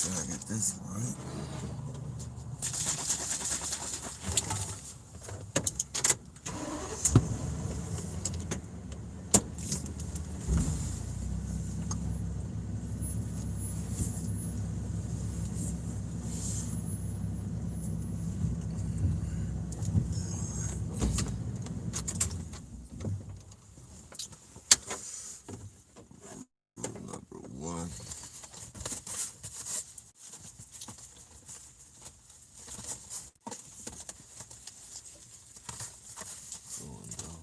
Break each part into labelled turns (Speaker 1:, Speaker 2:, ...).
Speaker 1: sure I get this right. Number one. Going down.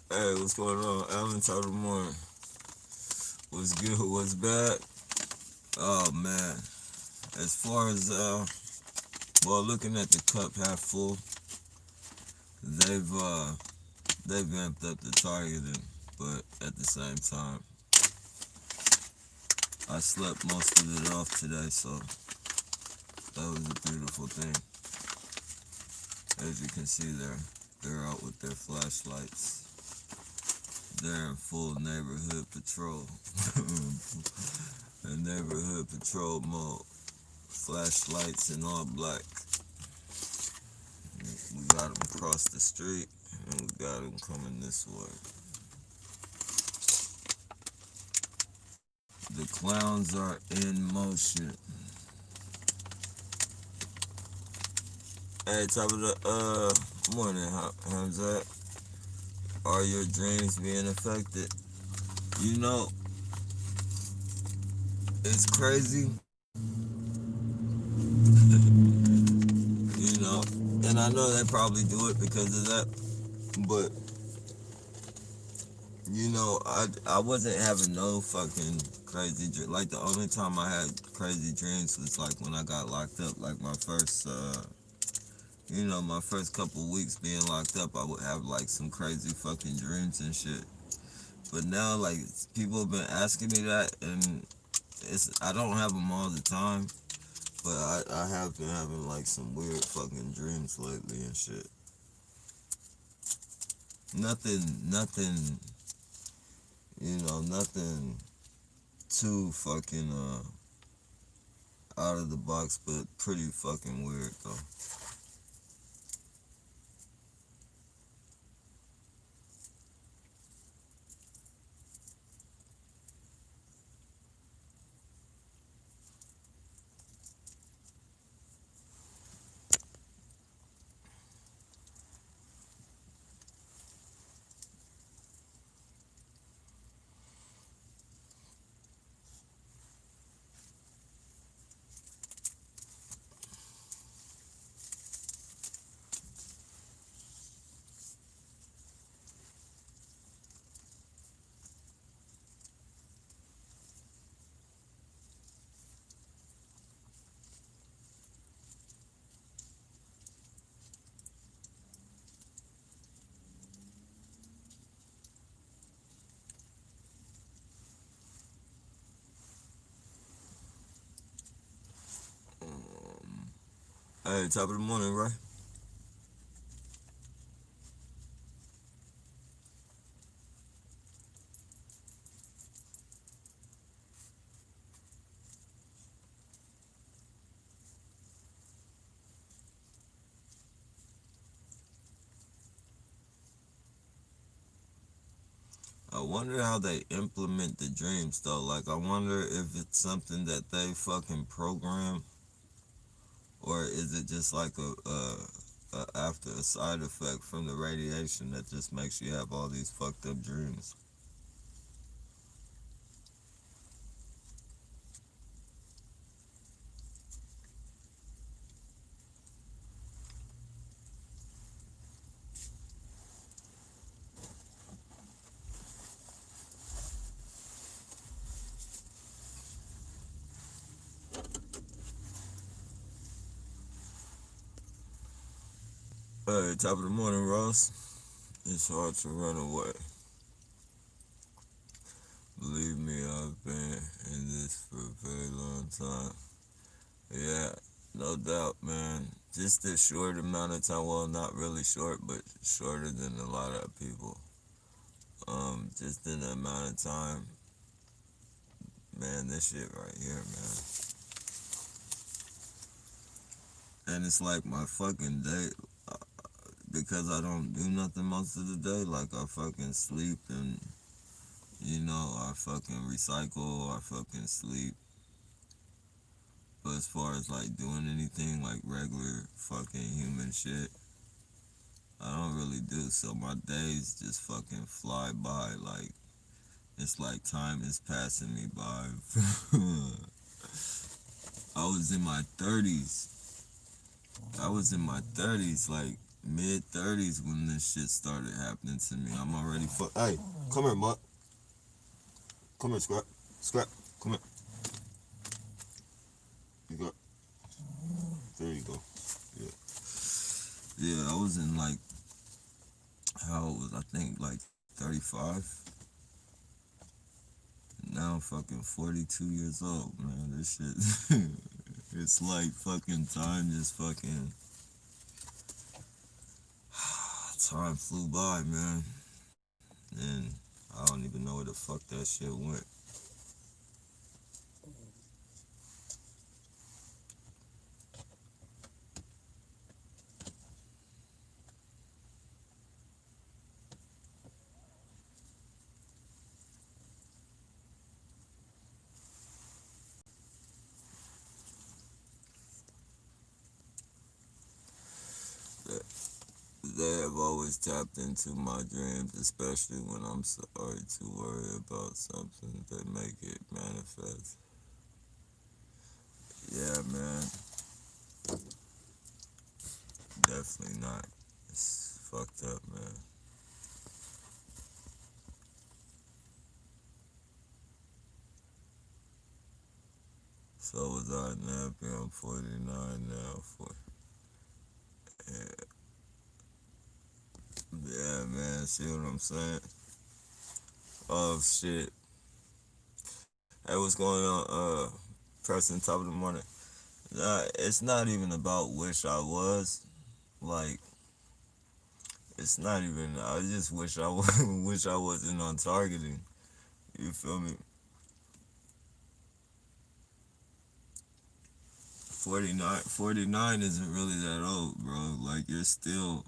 Speaker 1: Hey, what's going on? Alan, top of the morning. What's good? What's bad? Oh man. As far as well, looking at the cup half full, they've uh they've amped up the targeting, but at the same time, I slept most of it off today, so that was a beautiful thing. As you can see there, they're out with their flashlights. They're in full neighborhood patrol. A neighborhood patrol mode. Flashlights in all black. We got them across the street, and we got them coming this way. The clowns are in motion. Hey, top of the morning, Hamzat. Are your dreams being affected? You know, it's crazy. You know, and I know they probably do it because of that, but you know, I wasn't having no fucking crazy dream. Like the only time I had crazy dreams was like when I got locked up. Like my first, my first couple weeks being locked up, I would have like some crazy fucking dreams and shit. But now, like people have been asking me that, and I don't have them all the time, but I have been having like some weird fucking dreams lately and shit. Nothing, nothing too fucking out of the box, but pretty fucking weird though. Hey, top of the morning, right? I wonder how they implement the dreams though. Like, I wonder if it's something that they fucking program, or is it just like a after a side effect from the radiation that just makes you have all these fucked up dreams. Hey, top of the morning, Ross. It's hard to run away. very long time. Yeah, no doubt, man. Just a short amount of time. Well, not really short, but shorter than a lot of people. Just in the amount of time, man. This shit right here, man. And it's like my fucking day, uh, because I don't do nothing most of the day. Like I fucking sleep and I fucking recycle. I fucking sleep. But as far as like doing anything like regular fucking human shit, I don't really do. So my days just fucking fly by. Like it's like time is passing me by. I was in my 30s. I was in my 30s, like mid 30s when this shit started happening to me. I'm already Hey, come here, Mutt. Come here, Scrap. Scrap, come here. You got. There you go. Yeah. Yeah, I was in like, how old was I? Think like 35. Now I'm fucking 42 years old, man. This shit, it's like fucking time just fucking, time flew by, man. And I don't even know where the fuck that shit went. They have always tapped into my dreams, especially when I'm sorry to worry about something. They make it manifest. Yeah, man. Definitely not. It's fucked up, man. So was I nappy. I'm 49 now. Yeah, yeah, man. See what I'm saying? Oh, shit. Hey, what's going on? Person, top of the morning. It's not even about wish I was. Like, it's not even. I just wish I wish I wasn't on targeting. You feel me? 49 isn't really that old, bro. Like you still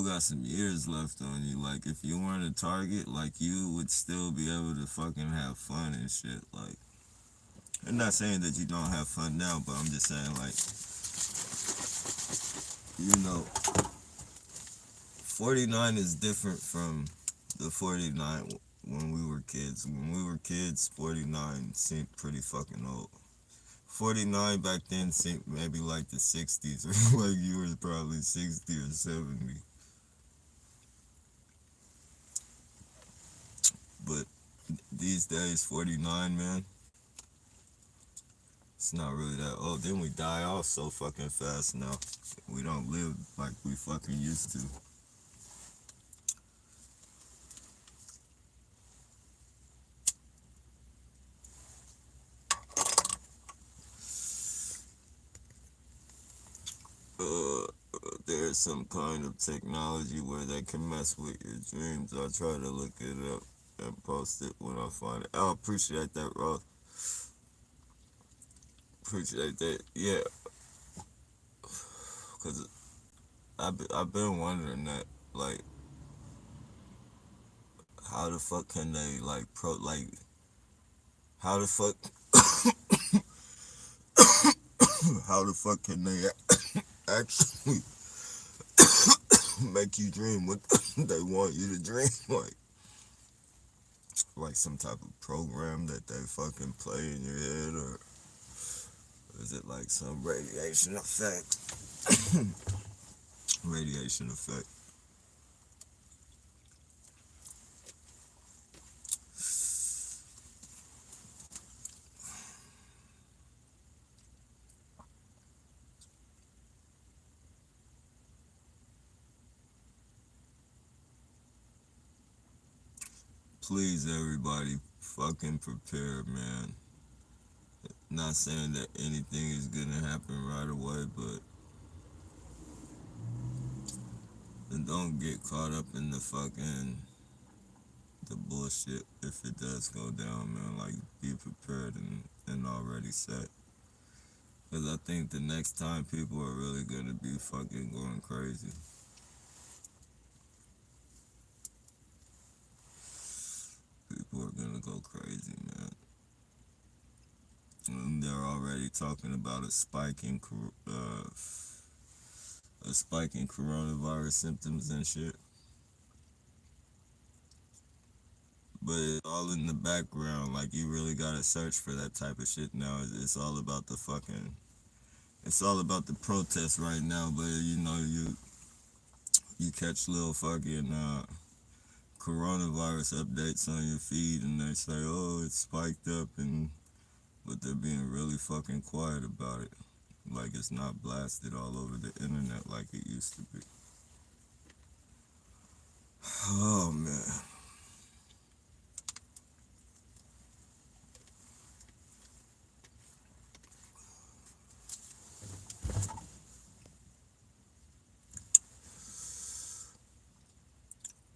Speaker 1: got some years left on you. Like if you weren't a target, like you would still be able to fucking have fun and shit. Like I'm not saying that you don't have fun now, but I'm just saying like, you know, 49 is different from the 49 when we were kids. When we were kids, 49 seemed pretty fucking old. 49 back then seemed maybe like the 60s, or like you were probably 60 or 70. But these days, 49, man, it's not really that old. Then we die off so fucking fast now. We don't live like we fucking used to. Uh, there's some kind of technology where they can mess with your dreams. I'll try to look it up and post it when I find it. I appreciate that, Ross. Appreciate that. Yeah, because I've been wondering that. Like, how the fuck can they, like, how the fuck, how the fuck can they actually make you dream what they want you to dream? Like some type of program that they fucking play in your head, or is it like some radiation effect? Radiation effect. Please, everybody, fucking prepare, man. Not saying that anything is gonna happen right away, but don't get caught up in the bullshit if it does go down, man. Like, be prepared and already set. Because I think the next time people are really gonna be fucking going crazy. People are gonna go crazy, man. And they're already talking about a spike in coronavirus symptoms and shit. But it's all in the background. Like, you really gotta search for that type of shit now. It's all about the fucking. It's all about the protests right now. But you catch little fucking coronavirus updates on your feed, and they say, "Oh, it's spiked up," but they're being really fucking quiet about it. Like, it's not blasted all over the internet like it used to be. Oh man.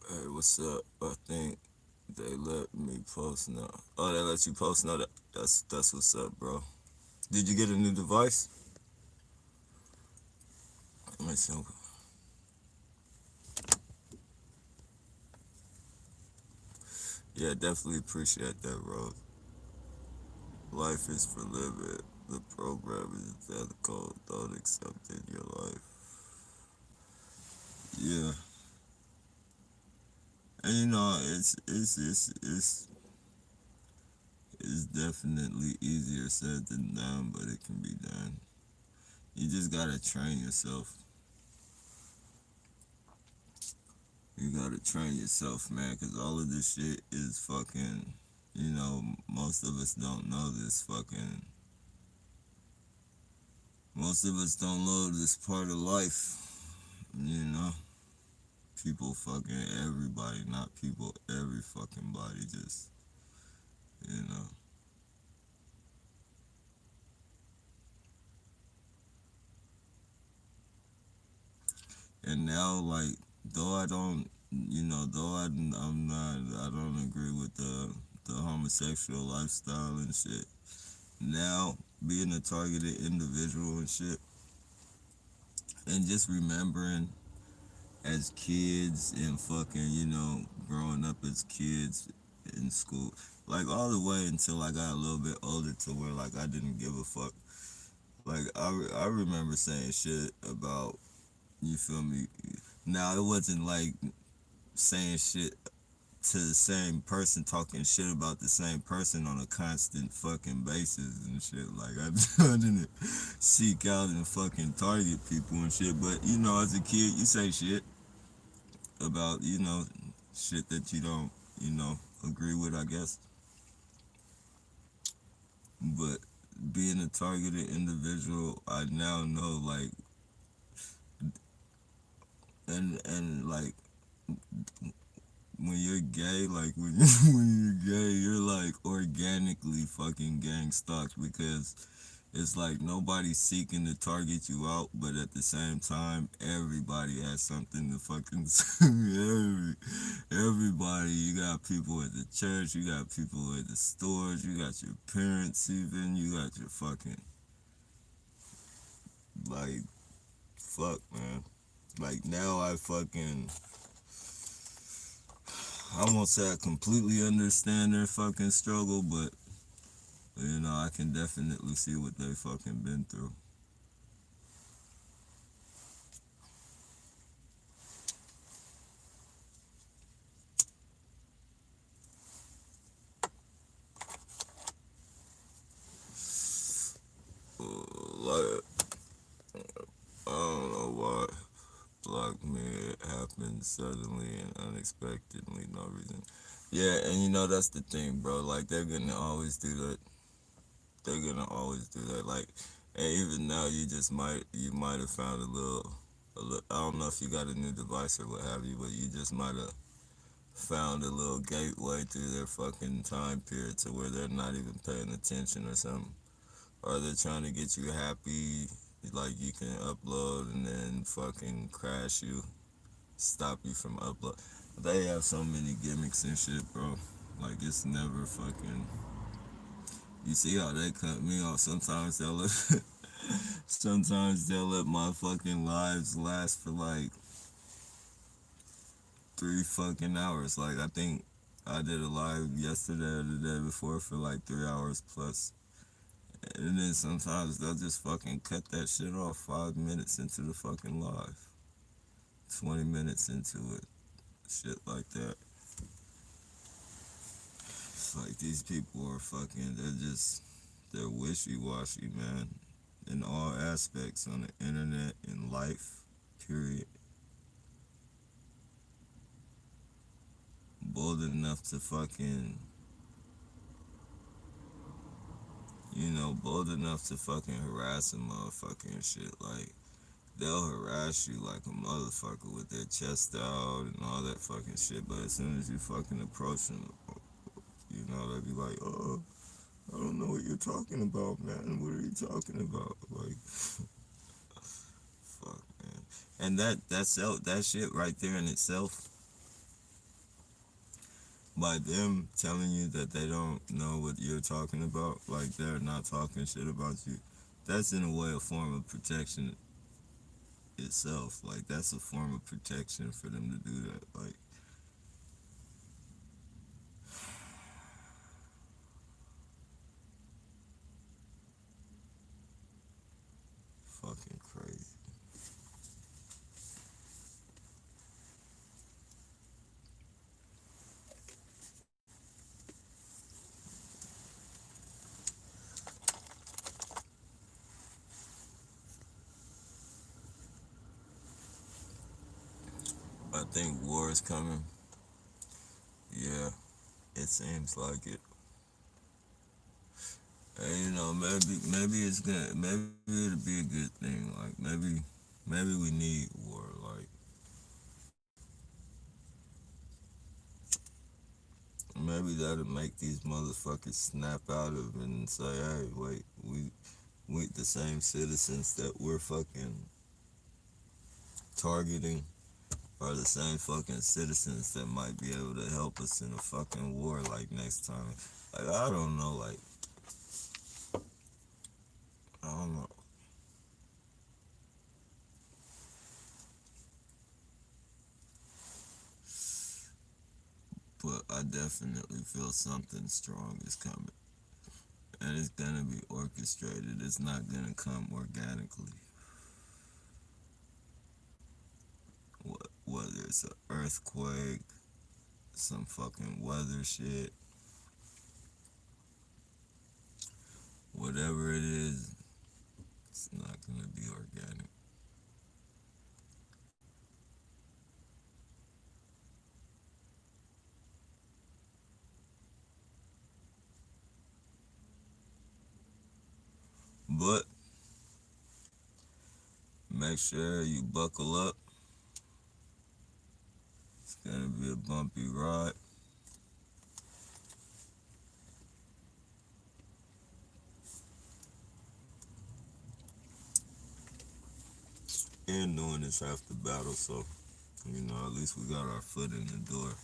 Speaker 1: Hey, what's up? I think they let me post now. Oh, they let you post now. That's what's up, bro. Did you get a new device? Let me see. Yeah, definitely appreciate that, bro. Life is for living. The program is ethical. Don't accept in your life. Yeah, and it's definitely easier said than done, but it can be done. You just gotta train yourself. You gotta train yourself, man, because all of this shit is fucking. Most of us don't know this fucking. Most of us don't know this part of life. You know, people fucking everybody, not people, every fucking body, just, you know. And now, like, though I don't, I'm not, I don't agree with the homosexual lifestyle and shit. Now, being a targeted individual and shit, and just remembering as kids and fucking, growing up as kids in school, like all the way until I got a little bit older to where like I didn't give a fuck. Like I remember saying shit about, you feel me? Now it wasn't like saying shit to the same person, talking shit about the same person on a constant fucking basis and shit. Like I didn't seek out and fucking target people and shit. But as a kid, you say shit about shit that you don't agree with, I guess. But being a targeted individual, I now know, like, and like, when you're gay, like when you're gay, you're like organically fucking gang stalked, because it's like nobody's seeking to target you out, but at the same time, everybody has something to fucking say. Everybody, you got people at the church, you got people at the stores, you got your parents, even you got your fucking, like, fuck, man. Like, now I won't say I completely understand their fucking struggle, but I can definitely see what they fucking been through. Like, I don't know why. Like, man, it happened suddenly and unexpectedly, no reason. Yeah, and that's the thing, bro. Like, they're gonna always do that. They're gonna always do that. Like, and even now, you might have found a little. I don't know if you got a new device or what have you, but you just might have found a little gateway through their fucking time period to where they're not even paying attention or something. or they're trying to get you happy, like you can upload and then fucking crash you, stop you from upload. They have so many gimmicks and shit, bro. Like it's never fucking. You see how they cut me off? Sometimes they'll let my fucking lives last for like 3 fucking hours. Like I think I did a live yesterday or the day before for like 3 hours plus. And then sometimes they'll just fucking cut that shit off 5 minutes into the fucking live. 20 minutes into it. Shit like that. It's like these people are fucking, they're wishy-washy, man. In all aspects, on the internet, in life, period. Bold enough to fucking, bold enough to fucking harass a motherfucker and shit. Like, they'll harass you like a motherfucker with their chest out and all that fucking shit. But as soon as you fucking approach them, they'll be like, oh, I don't know what you're talking about, man. What are you talking about? Like, fuck, man. And that shit right there in itself, by them telling you that they don't know what you're talking about, like they're not talking shit about you, that's in a way a form of protection itself. Like that's a form of protection for them to do that. Like, fucking crazy. I think war is coming. Yeah, it seems like it. And maybe it's gonna, maybe it'll be a good thing. Like maybe we need war. Like maybe that'll make these motherfuckers snap out of it and say, hey, wait, we the same citizens that we're fucking targeting are the same fucking citizens that might be able to help us in a fucking war like next time. Like I don't know, like I don't know. But I definitely feel something strong is coming. And it's gonna be orchestrated. It's not gonna come organically. Whether it's an earthquake, some fucking weather shit, whatever it is, it's not gonna be organic. But make sure you buckle up. It's gonna be a bumpy ride. And knowing it's half the battle, so at least we got our foot in the door.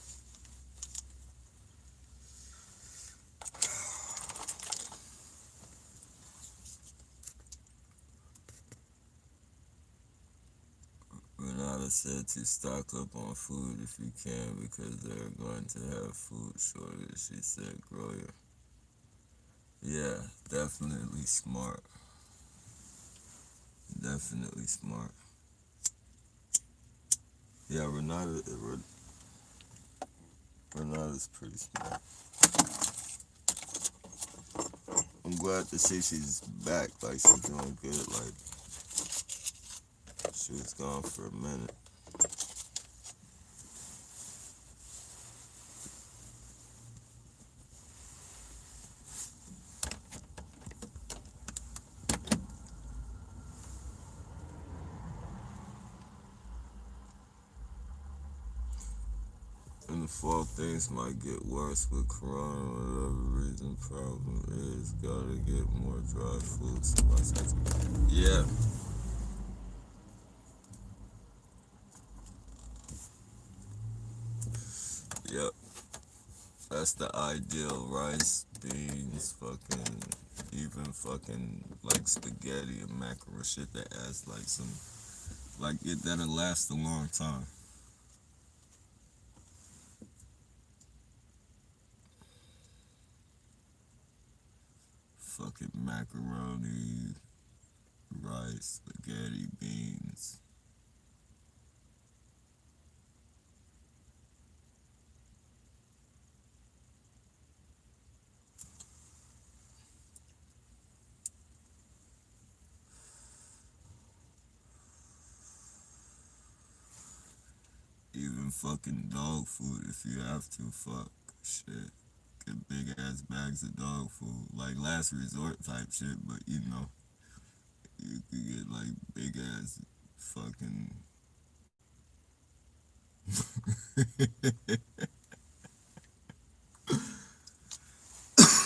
Speaker 1: Renata said to stock up on food if you can because they're going to have food shortage. She said, grow your. Yeah, definitely smart. Definitely smart. Yeah, Renata's pretty smart. I'm glad to see she's back. Like she's doing good. Like she was gone for a minute. And default, things might get worse with Corona. Whatever reason, problem is, gotta get more dry foods. Yeah, yep. That's the ideal. Rice, beans, fucking, even fucking like spaghetti and macaroni shit that adds like some, like it that'll last a long time. Fucking macaroni, rice, spaghetti, beans. Even fucking dog food if you have to. Fuck shit. Get big ass bags of dog food, like last resort type shit. But you know, you could get like big ass fucking.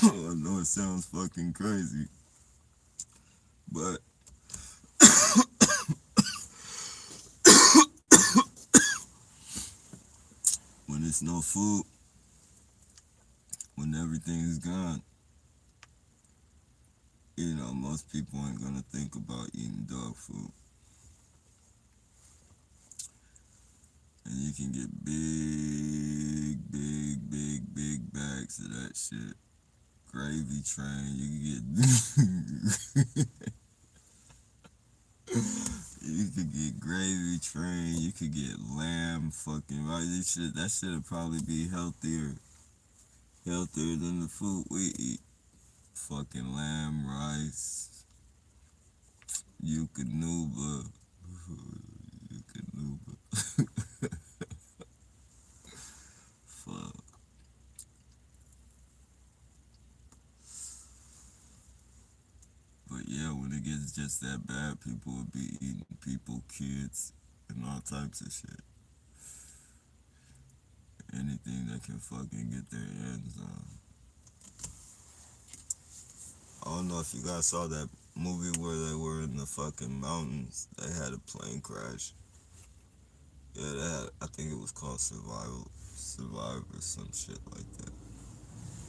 Speaker 1: I know it sounds fucking crazy, but when it's no food, when everything is gone, you know, most people ain't gonna think about eating dog food. And you can get big bags of that shit. Gravy train, you can get you could get gravy train, you could get lamb fucking right. That shit'll probably be healthier than the food we eat. Fucking lamb, rice, Eukanuba. Eukanuba. Fuck. But yeah, when it gets just that bad, people will be eating people, kids, and all types of shit. Anything that can fucking get their hands on. I don't know if you guys saw that movie where they were in the fucking mountains. They had a plane crash. Yeah, they had, I think it was called Survive or some shit like that.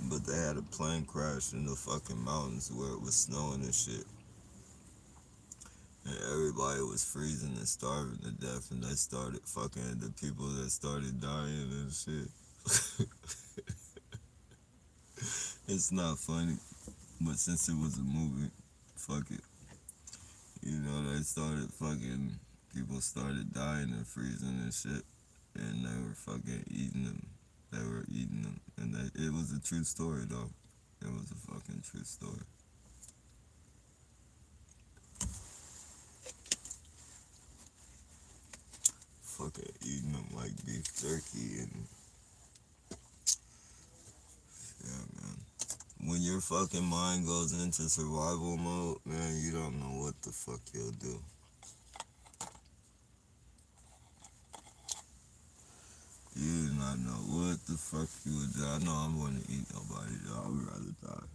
Speaker 1: But they had a plane crash in the fucking mountains where it was snowing and shit. And everybody was freezing and starving to death, and they started fucking the people that started dying and shit. It's not funny, but since it was a movie, fuck it. You know, they started fucking, people started dying and freezing and shit, and they were fucking eating them. They were eating them, and it was a true story though. It was a fucking true story. Fucking eating them like beef jerky and yeah, man. When your fucking mind goes into survival mode, man, you don't know what the fuck you'll do. You do not know what the fuck you would do. I know I'm gonna eat nobody though. I would rather die.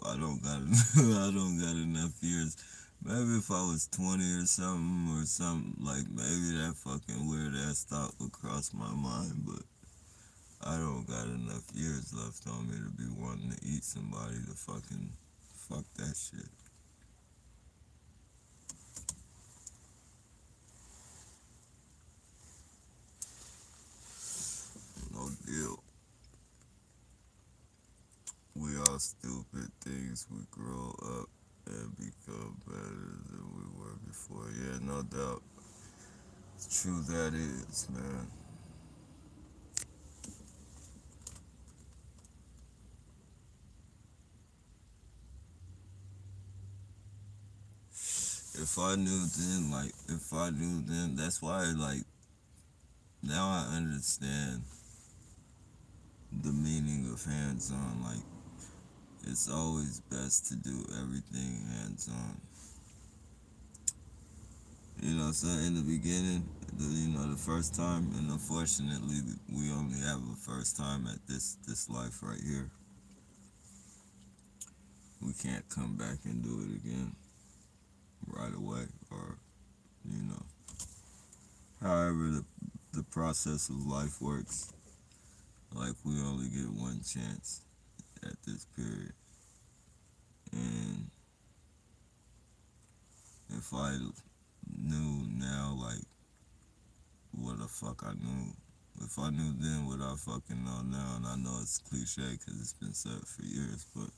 Speaker 1: I don't got I don't got enough years. Maybe if I was 20 or something, like maybe that fucking weird ass thought would cross my mind, but I don't got enough years left on me to be wanting to eat somebody to fucking fuck that shit. No deal. We all stupid things. We grow up and become better than we were before. Yeah, no doubt. It's true that is, man. If I knew then, that's why, like, now I understand the meaning of hands on. Like, it's always best to do everything hands on. You know, so in the beginning, the first time, and unfortunately, we only have a first time at this life right here. We can't come back and do it again right away, or you know, however the process of life works. Like we only get one chance at this period, and if I knew now, like what the fuck I knew. If I knew then what I fucking know now, and I know it's cliche because it's been said for years, but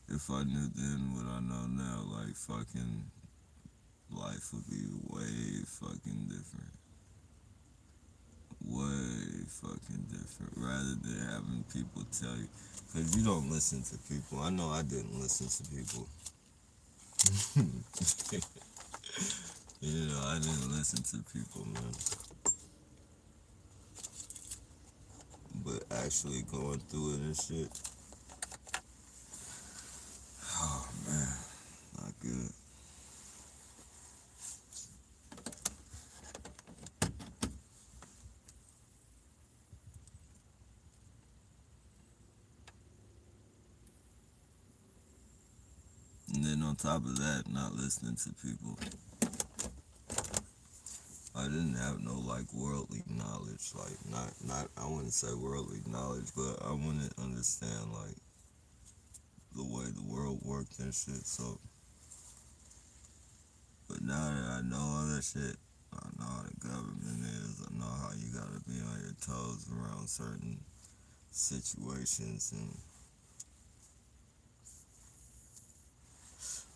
Speaker 1: if I knew then what I know now, like fucking life would be way fucking different. Way fucking different. Rather than having people tell you, because you don't listen to people. I know I didn't listen to people. I didn't listen to people, man. But actually going through it and shit, oh man, not good. And then on top of that, not listening to people. I didn't have no like worldly knowledge, like not I wouldn't say worldly knowledge, but I wouldn't understand like the way the world worked and shit. So, but now that I know all that shit, I know how the government is. I know how you gotta be on your toes around certain situations, and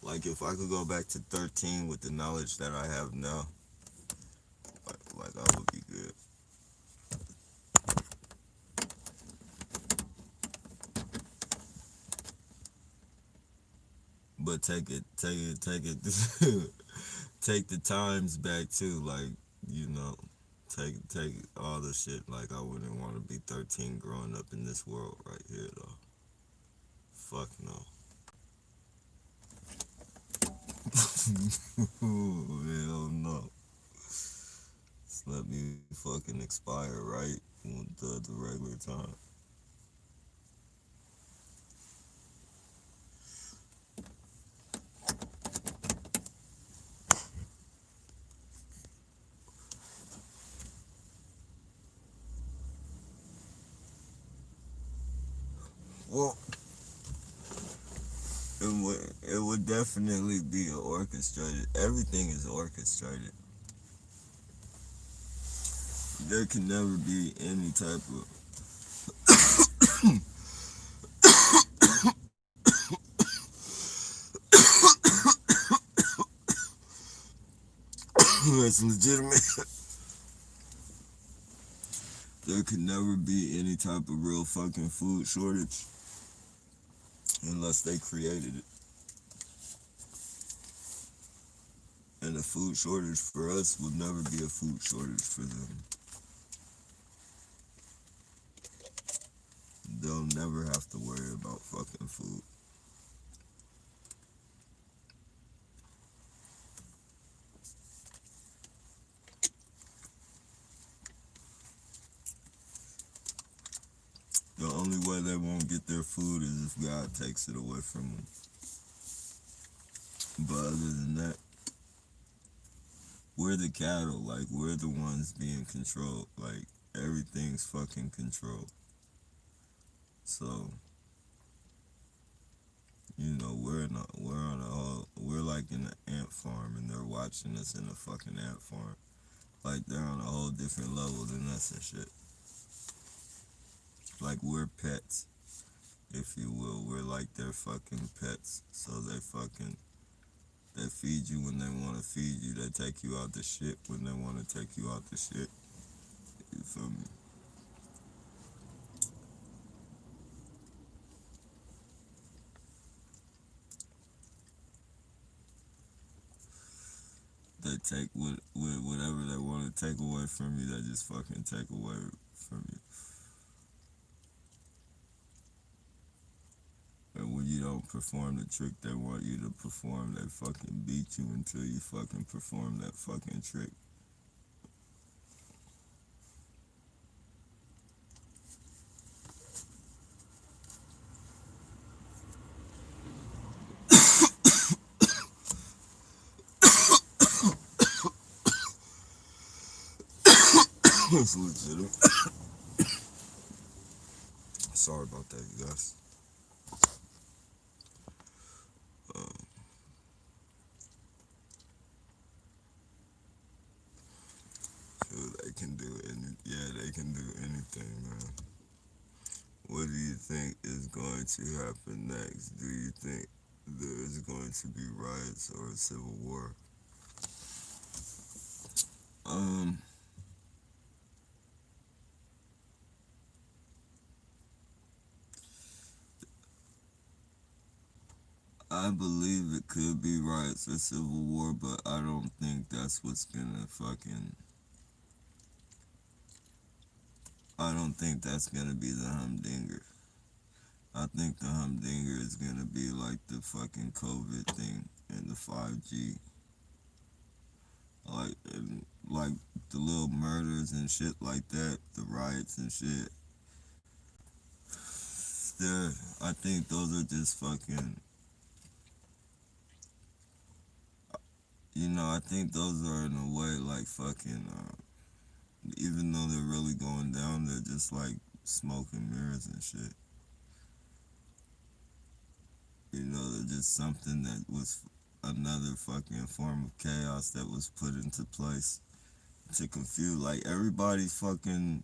Speaker 1: like if I could go back to 13 with the knowledge that I have now, like I would be good. But take it, take the times back too. Like you know, take all the shit. Like I wouldn't want to be 13 growing up in this world right here though. Fuck no. Hell no. Just let me fucking expire right with the regular time. Well, it would definitely be orchestrated. Everything is orchestrated. There can never be any type of that's legitimate. There could never be any type of real fucking food shortage unless they created it. And a food shortage for us would never be a food shortage for them. They'll never have to worry about fucking food. The only way they won't get their food is if God takes it away from them. But other than that, we're the cattle. Like, we're the ones being controlled. Like, everything's fucking controlled. So, we're like in an ant farm and they're watching us in a fucking ant farm. Like, they're on a whole different level than us and shit. Like, we're pets, if you will. We're like their fucking pets. So they feed you when they want to feed you. They take you out the shit when they want to take you out the shit. You feel me? They take whatever they want to take away from you. They just fucking take away from you. And when you don't don't perform the trick they want you to perform, they fucking beat you until you fucking perform that fucking trick. It's legitimate. Sorry about that, you guys. Um, they can do they can do anything, man. What do you think is going to happen next? Do you think there's going to be riots or a civil war? Um, I believe it could be riots or civil war, but I don't think that's what's gonna fucking. I don't think that's gonna be the humdinger. I think the humdinger is gonna be like the fucking COVID thing and the 5G, like the little murders and shit like that, the riots and shit. There, I think those are just fucking. I think those are in a way like fucking. Even though they're really going down, they're just like smoke and mirrors and shit. They're just something that was another fucking form of chaos that was put into place to confuse. Like everybody's fucking.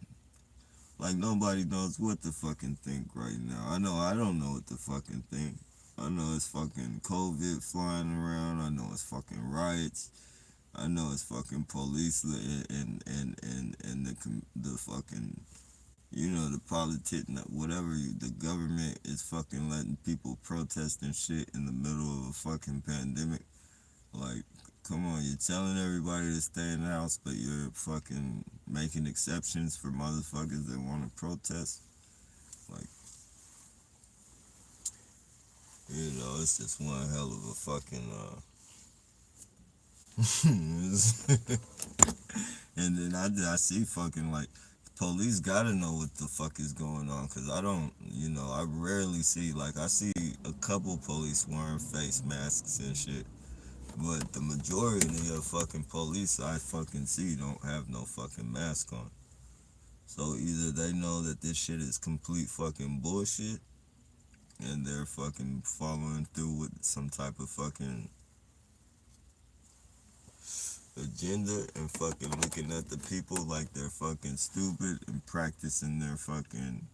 Speaker 1: Like nobody knows what to fucking think right now. I know I don't know what to fucking think. I know it's fucking COVID flying around. I know it's fucking riots. I know it's fucking police and the fucking the politic whatever the government is fucking letting people protest and shit in the middle of a fucking pandemic. Like, come on, you're telling everybody to stay in the house, but you're fucking making exceptions for motherfuckers that want to protest. Like, it's just one hell of a fucking and then I see fucking like police gotta know what the fuck is going on, cause I don't, I rarely see, like, I see a couple police wearing face masks and shit, but the majority of fucking police I fucking see don't have no fucking mask on. So either they know that this shit is complete fucking bullshit and they're fucking following through with some type of fucking agenda and fucking looking at the people like they're fucking stupid and practicing their fucking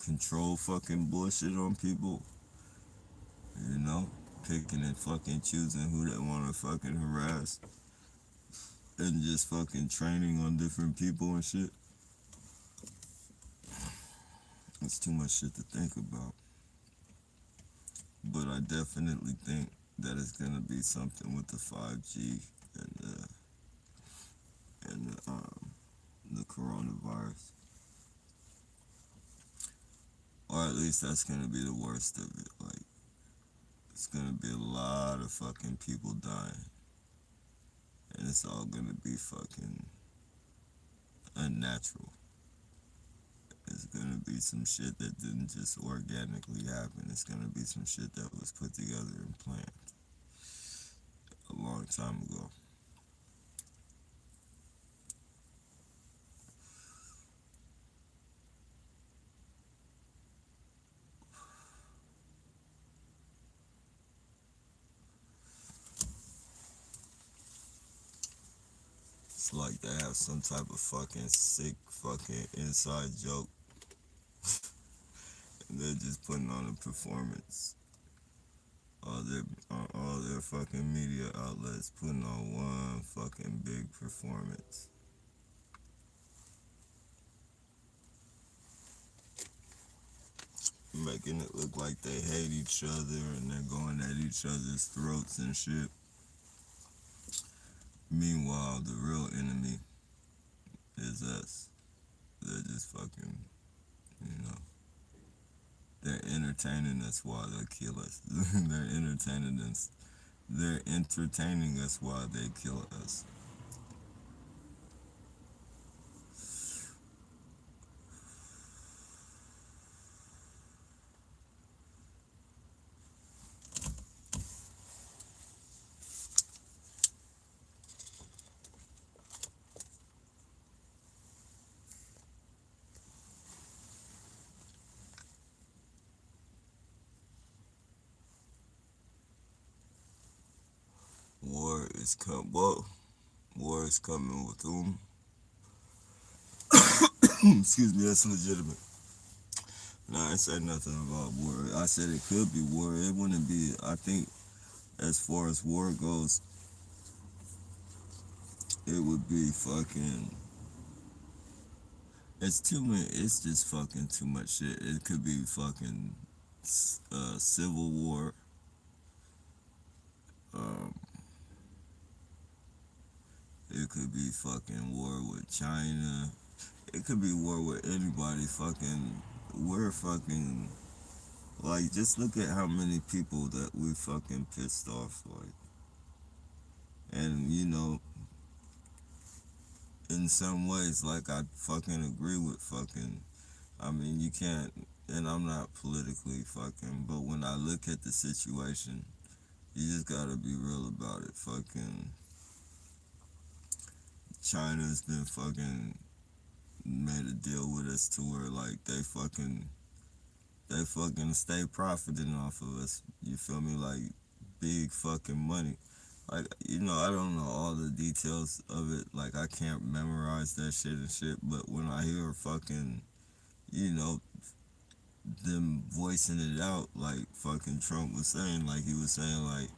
Speaker 1: control fucking bullshit on people, you know, picking and fucking choosing who they want to fucking harass and just fucking training on different people and shit. It's too much shit to think about. But I definitely think that it's gonna be something with the 5G and the coronavirus, or at least that's gonna be the worst of it. Like, it's gonna be a lot of fucking people dying, and it's all gonna be fucking unnatural. It's gonna be some shit that didn't just organically happen. It's gonna be some shit that was put together and planned a long time ago. It's like they have some type of fucking sick fucking inside joke. And they're just putting on a performance. All their fucking media outlets putting on one fucking big performance. Making it look like they hate each other and they're going at each other's throats and shit. Meanwhile, the real enemy is us. They're just fucking, you know. They're entertaining us while they kill us. They're entertaining us. They're entertaining us while they kill us. War is coming. Well, war is coming with whom? Excuse me, that's legitimate. No, I said nothing about war. I said it could be war. It wouldn't be. I think as far as war goes, it would be fucking. It's too many. It's just fucking too much shit. It could be fucking civil war. Um, it could be fucking war with China. It could be war with anybody. Fucking, we're fucking like. Just look at how many people that we fucking pissed off. Like, and in some ways, like I fucking agree with fucking. I mean, you can't. And I'm not politically fucking, but when I look at the situation, you just gotta be real about it. Fucking China's been fucking made a deal with us to where like they fucking stay profiting off of us. You feel me? Like big fucking money. Like I don't know all the details of it. Like I can't memorize that shit and shit. But when I hear fucking you know them voicing it out, like fucking Trump was saying, like he was saying, like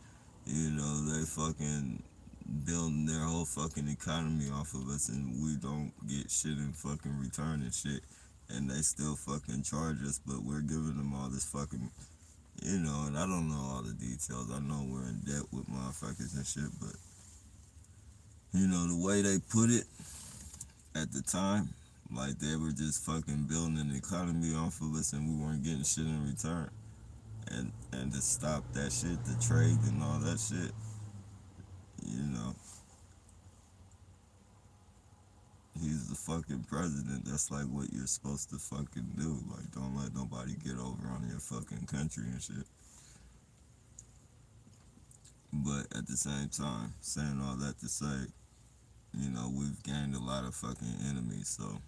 Speaker 1: they fucking building their whole fucking economy off of us, and we don't get shit in fucking return and shit, and they still fucking charge us, but we're giving them all this fucking, and I don't know all the details. I know we're in debt with motherfuckers and shit, but the way they put it at the time, like they were just fucking building an economy off of us, and we weren't getting shit in return. And to stop that shit, the trade and all that shit, you know, he's the fucking president. That's like what you're supposed to fucking do. Like, don't let nobody get over on your fucking country and shit. But at the same time, saying all that to say, we've gained a lot of fucking enemies, so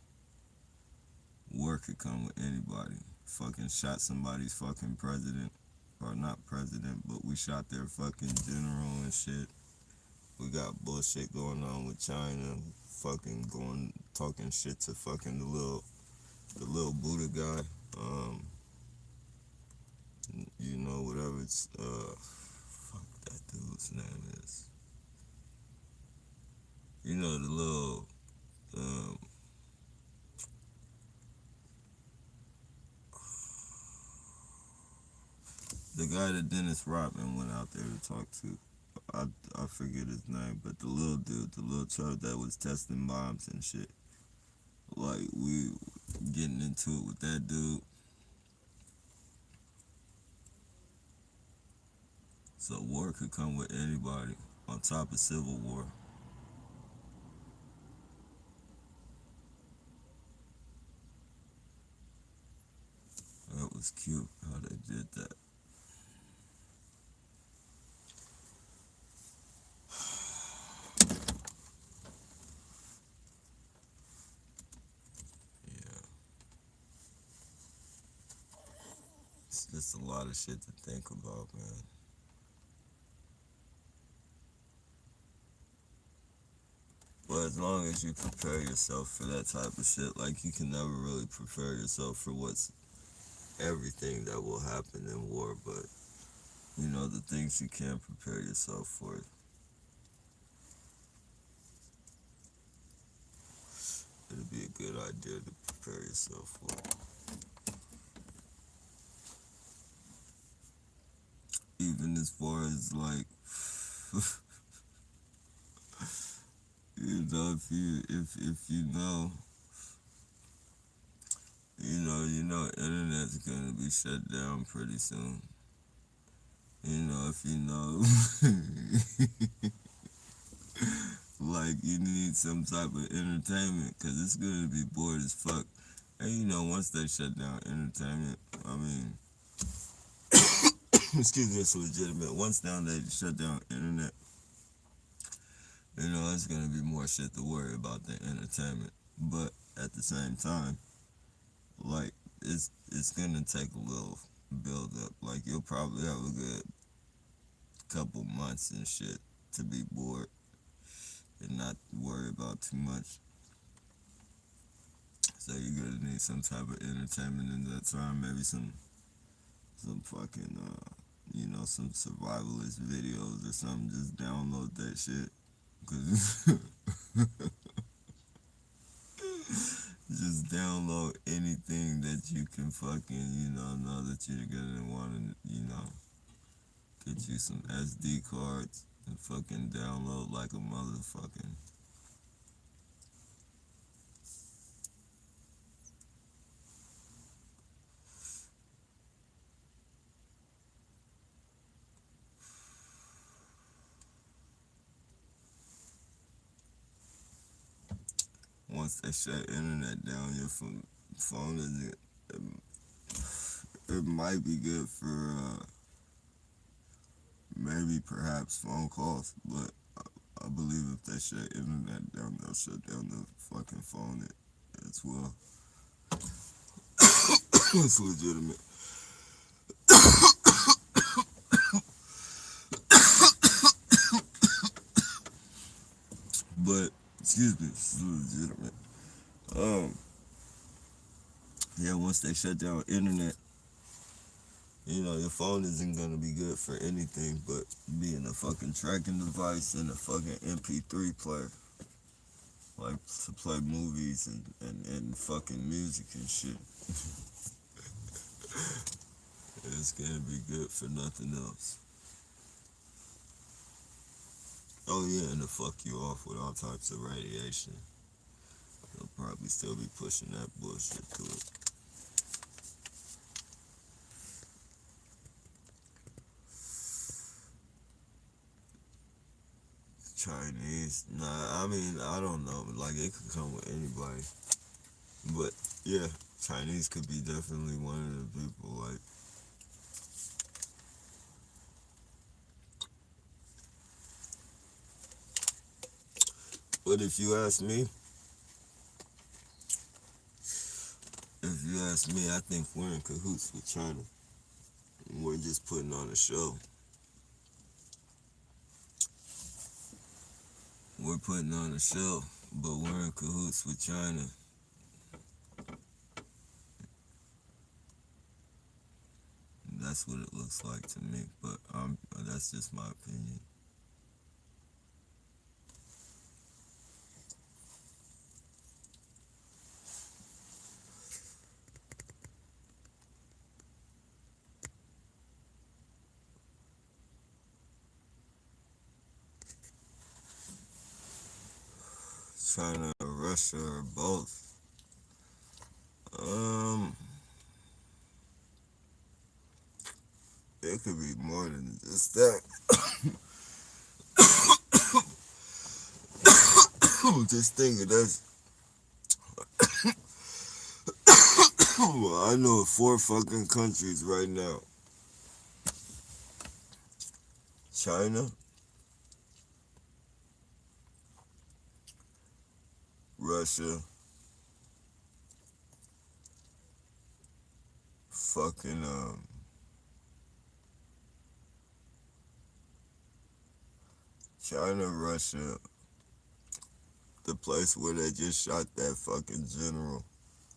Speaker 1: war could come with anybody. Fucking shot somebody's fucking president, or not president, but we shot their fucking general and shit. We got bullshit going on with China, fucking going talking shit to fucking the little Buddha guy. Whatever it's fuck that dude's name is. The little um the guy that Dennis Rodman went out there to talk to. I forget his name, but the little dude, the little chub that was testing bombs and shit. Like we getting into it with that dude. So war could come with anybody on top of civil war. That was cute how they did that. Yeah, it's just a lot of shit to think about, man. But as long as you prepare yourself for that type of shit, like you can never really prepare yourself for what's everything that will happen in war, but the things you can prepare yourself for, it'd be a good idea to prepare yourself for. Even as far as like, if you know, Internet's gonna be shut down pretty soon. If you know, like you need some type of entertainment, cause it's gonna be bored as fuck. And once they shut down entertainment, I mean, excuse me, it's legitimate. Once they shut down internet, it's gonna be more shit to worry about than entertainment. But at the same time, like it's gonna take a little build up. Like you'll probably have a good couple months and shit to be bored and not worry about too much. So you're gonna need some type of entertainment in that time. Maybe some fucking some survivalist videos or something. Just download that shit. Cause just download anything that you can fucking know that you're gonna want to get you some SD cards and fucking download like a motherfucking. Once they shut internet down, your phone is it might be good for maybe perhaps phone calls, but I believe if they shut internet down, they'll shut down the fucking phone as well. It's legitimate. But excuse me, it's legitimate. Um, yeah, once they shut down internet, your phone isn't gonna be good for anything but being a fucking tracking device and a fucking MP3 player. Like to play movies and fucking music and shit. It's gonna be good for nothing else. Oh yeah, and to fuck you off with all types of radiation. They'll probably still be pushing that bullshit to it. Chinese, nah, I mean, I don't know. Like, it could come with anybody. But, yeah, Chinese could be definitely one of the people, like. But if you ask me, I think we're in cahoots with China. We're just putting on a show. We're putting on a show, but we're in cahoots with China. That's what it looks like to me, but that's just my opinion. China or Russia or both. It could be more than just that. Just think of this. I know of 4 fucking countries right now. China, Russia, fucking China, Russia, the place where they just shot that fucking general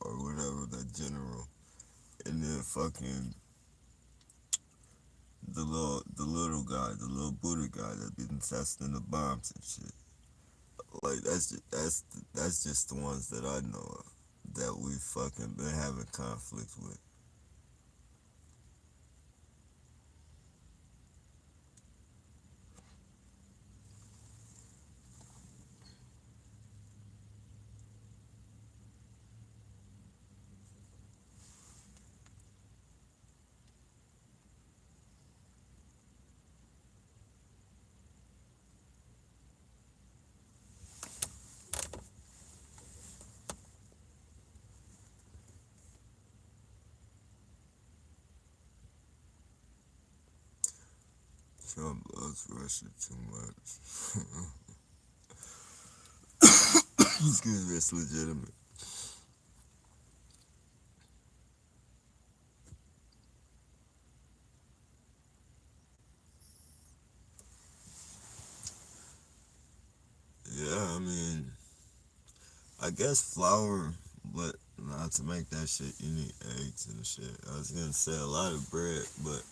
Speaker 1: or whatever, that general, and then fucking the little guy, the little Buddha guy that been testing the bombs and shit. Like that's just the ones that I know of that we fucking been having conflict with. Trump loves Russia too much. Excuse me, it's legitimate. Yeah, I mean, I guess flour, but not to make that shit, you need eggs and shit. I was gonna say a lot of bread, but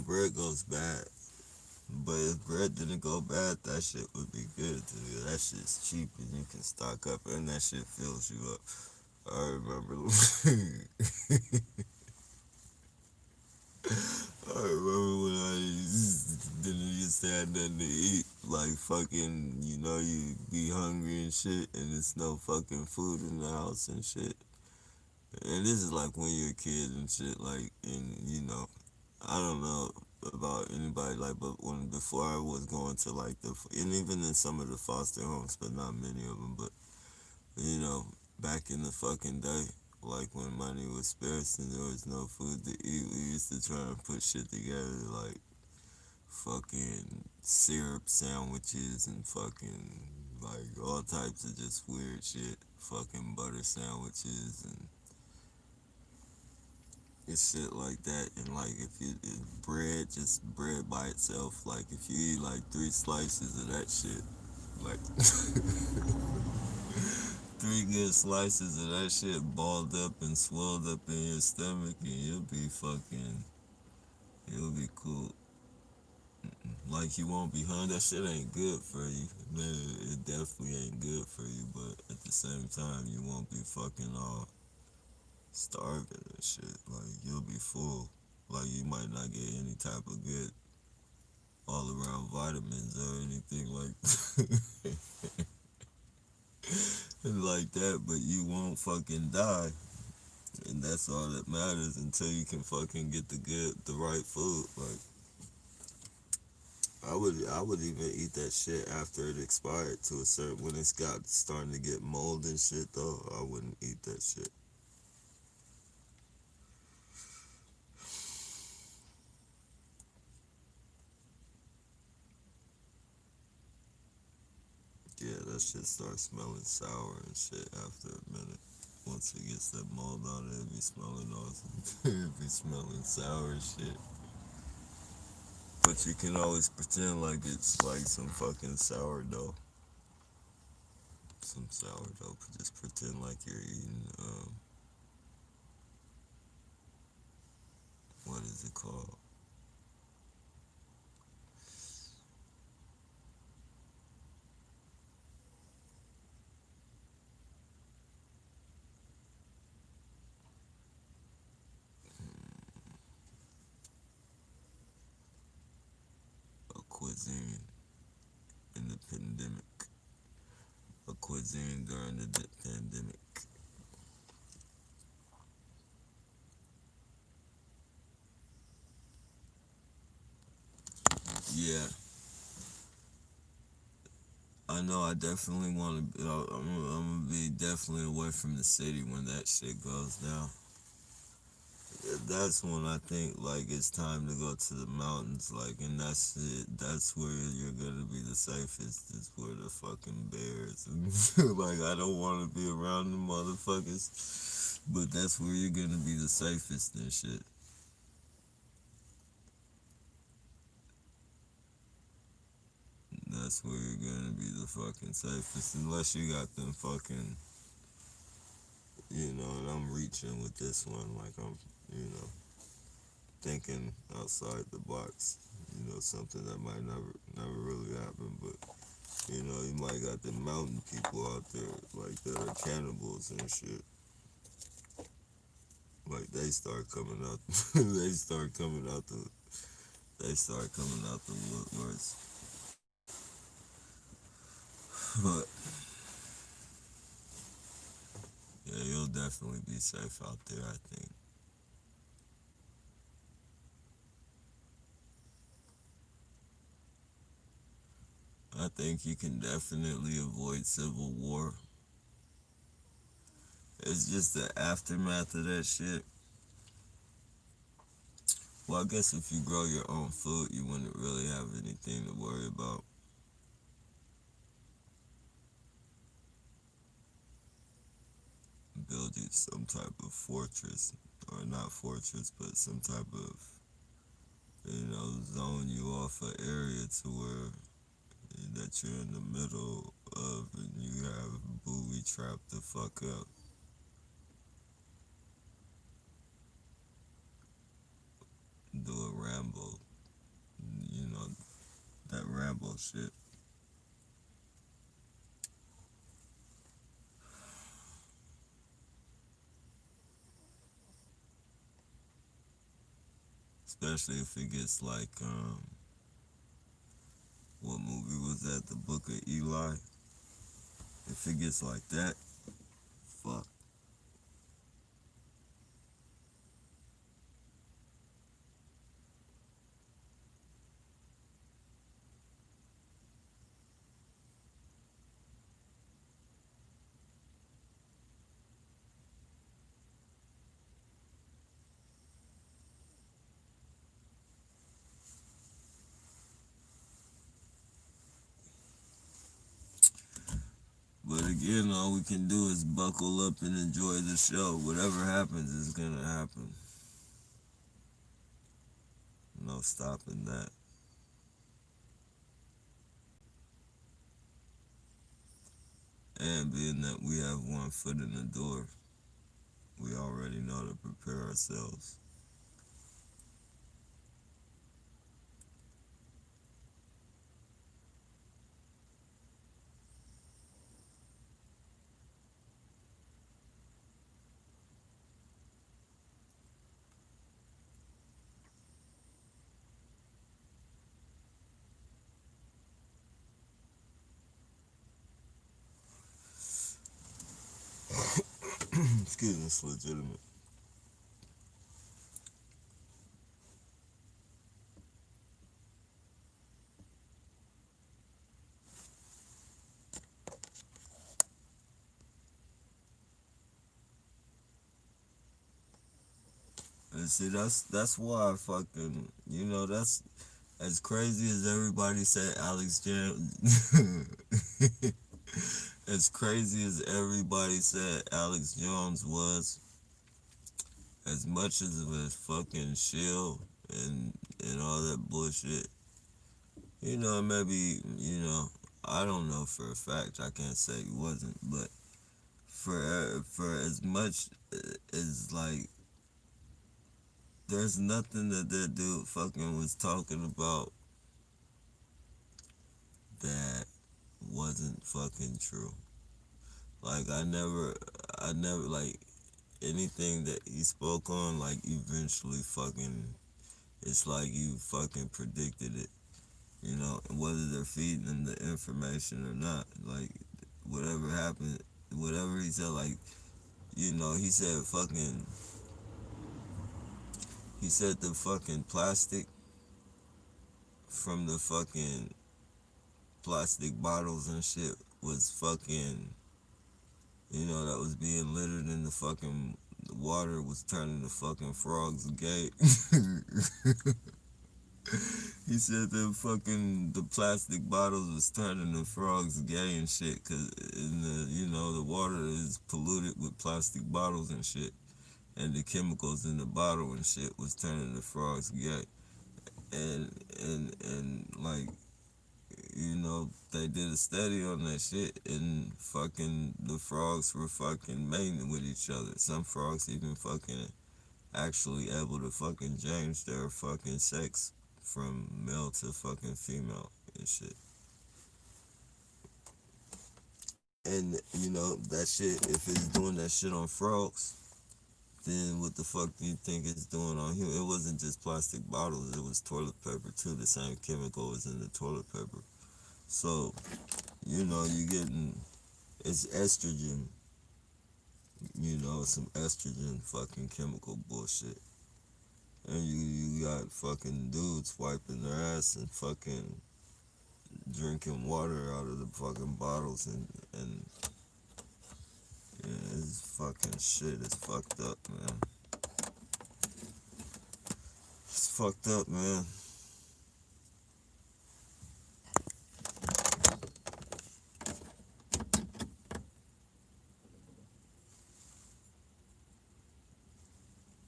Speaker 1: bread goes bad. But if bread didn't go bad, that shit would be good to you. That shit's cheap and you can stock up, and that shit fills you up. I remember. I remember when I didn't used to have nothing to eat. Like fucking, you be hungry and shit, and there's no fucking food in the house and shit. And this is like when you're a kid and shit, like, and I don't know about anybody, like, but when before I was going to like and even in some of the foster homes, but not many of them, but you know, back in the fucking day, like when money was scarce and there was no food to eat, we used to try and put shit together, like fucking syrup sandwiches and fucking like all types of just weird shit, fucking butter sandwiches and shit like that. And like if bread, just bread by itself, like if you eat like 3 slices of that shit, like three good slices of that shit balled up and swelled up in your stomach, and you'll be cool. Like you won't be hungry. That shit ain't good for you. Man, it definitely ain't good for you, but at the same time you won't be fucking all starving and shit. Like you'll be full. Like you might not get any type of good all around vitamins or anything like like that, but you won't fucking die. And that's all that matters until you can fucking get the right food. Like I would even eat that shit after it expired to a certain when it's got starting to get mold and shit though. I wouldn't eat that shit. Yeah, that shit starts smelling sour and shit after a minute. Once it gets that mold on it, it be smelling awesome. It be smelling sour and shit. But you can always pretend like it's like some fucking sourdough. Some sourdough. Just pretend like you're eating, what is it called? A cuisine in the pandemic. A cuisine during the pandemic. Yeah, I know. I definitely want to. I'm gonna be definitely away from the city when that shit goes down. That's when I think like it's time to go to the mountains. Like, and that's it. That's where you're gonna be the safest. Is where the fucking bears and like I don't want to be around the motherfuckers, but that's where you're gonna be the safest and shit. That's where you're gonna be the fucking safest, unless you got them fucking, and I'm reaching with this one, like I'm, thinking outside the box, something that might never really happen, but, you might got the mountain people out there, like, that are cannibals and shit. Like, they start coming out, they start coming out the woodworks. But, yeah, you'll definitely be safe out there, I think. I think you can definitely avoid civil war. It's just the aftermath of that shit. Well, I guess if you grow your own food, you wouldn't really have anything to worry about. Building some type of fortress, or not fortress, but some type of, zone you off an area to where that you're in the middle of, and you have booby trapped the fuck up. Do a Rambo, you know, that Rambo shit. Especially if it gets like, what movie was that? The Book of Eli. If it gets like that, fuck. But again, all we can do is buckle up and enjoy the show. Whatever happens is gonna happen. No stopping that. And being that we have one foot in the door, we already know to prepare ourselves. Excuse me, it's legitimate. And see, that's why I fucking, that's as crazy as everybody said Alex Jones. As crazy as everybody said Alex Jones was, as much as it was fucking shill and all that bullshit, maybe, I don't know for a fact. I can't say he wasn't, but for as much as like, there's nothing that dude fucking was talking about that wasn't fucking true. Like I never like anything that he spoke on. Like eventually, fucking, it's like you fucking predicted it. Whether they're feeding them the information or not. Like whatever happened, whatever he said, like he said fucking, he said the fucking plastic from the fucking plastic bottles and shit was fucking, that was being littered in the fucking water was turning the fucking frogs gay. He said the plastic bottles was turning the frogs gay and shit, cause in the water is polluted with plastic bottles and shit, and the chemicals in the bottle and shit was turning the frogs gay, and like, they did a study on that shit, and fucking the frogs were fucking mating with each other. Some frogs even fucking actually able to fucking change their fucking sex from male to fucking female and shit. And that shit, if it's doing that shit on frogs, then what the fuck do you think it's doing on humans? It wasn't just plastic bottles, it was toilet paper too. The same chemical was in the toilet paper. So, you getting, it's estrogen, some estrogen fucking chemical bullshit. And you got fucking dudes wiping their ass and fucking drinking water out of the fucking bottles, and yeah, it's fucking shit. It's fucked up, man. It's fucked up, man.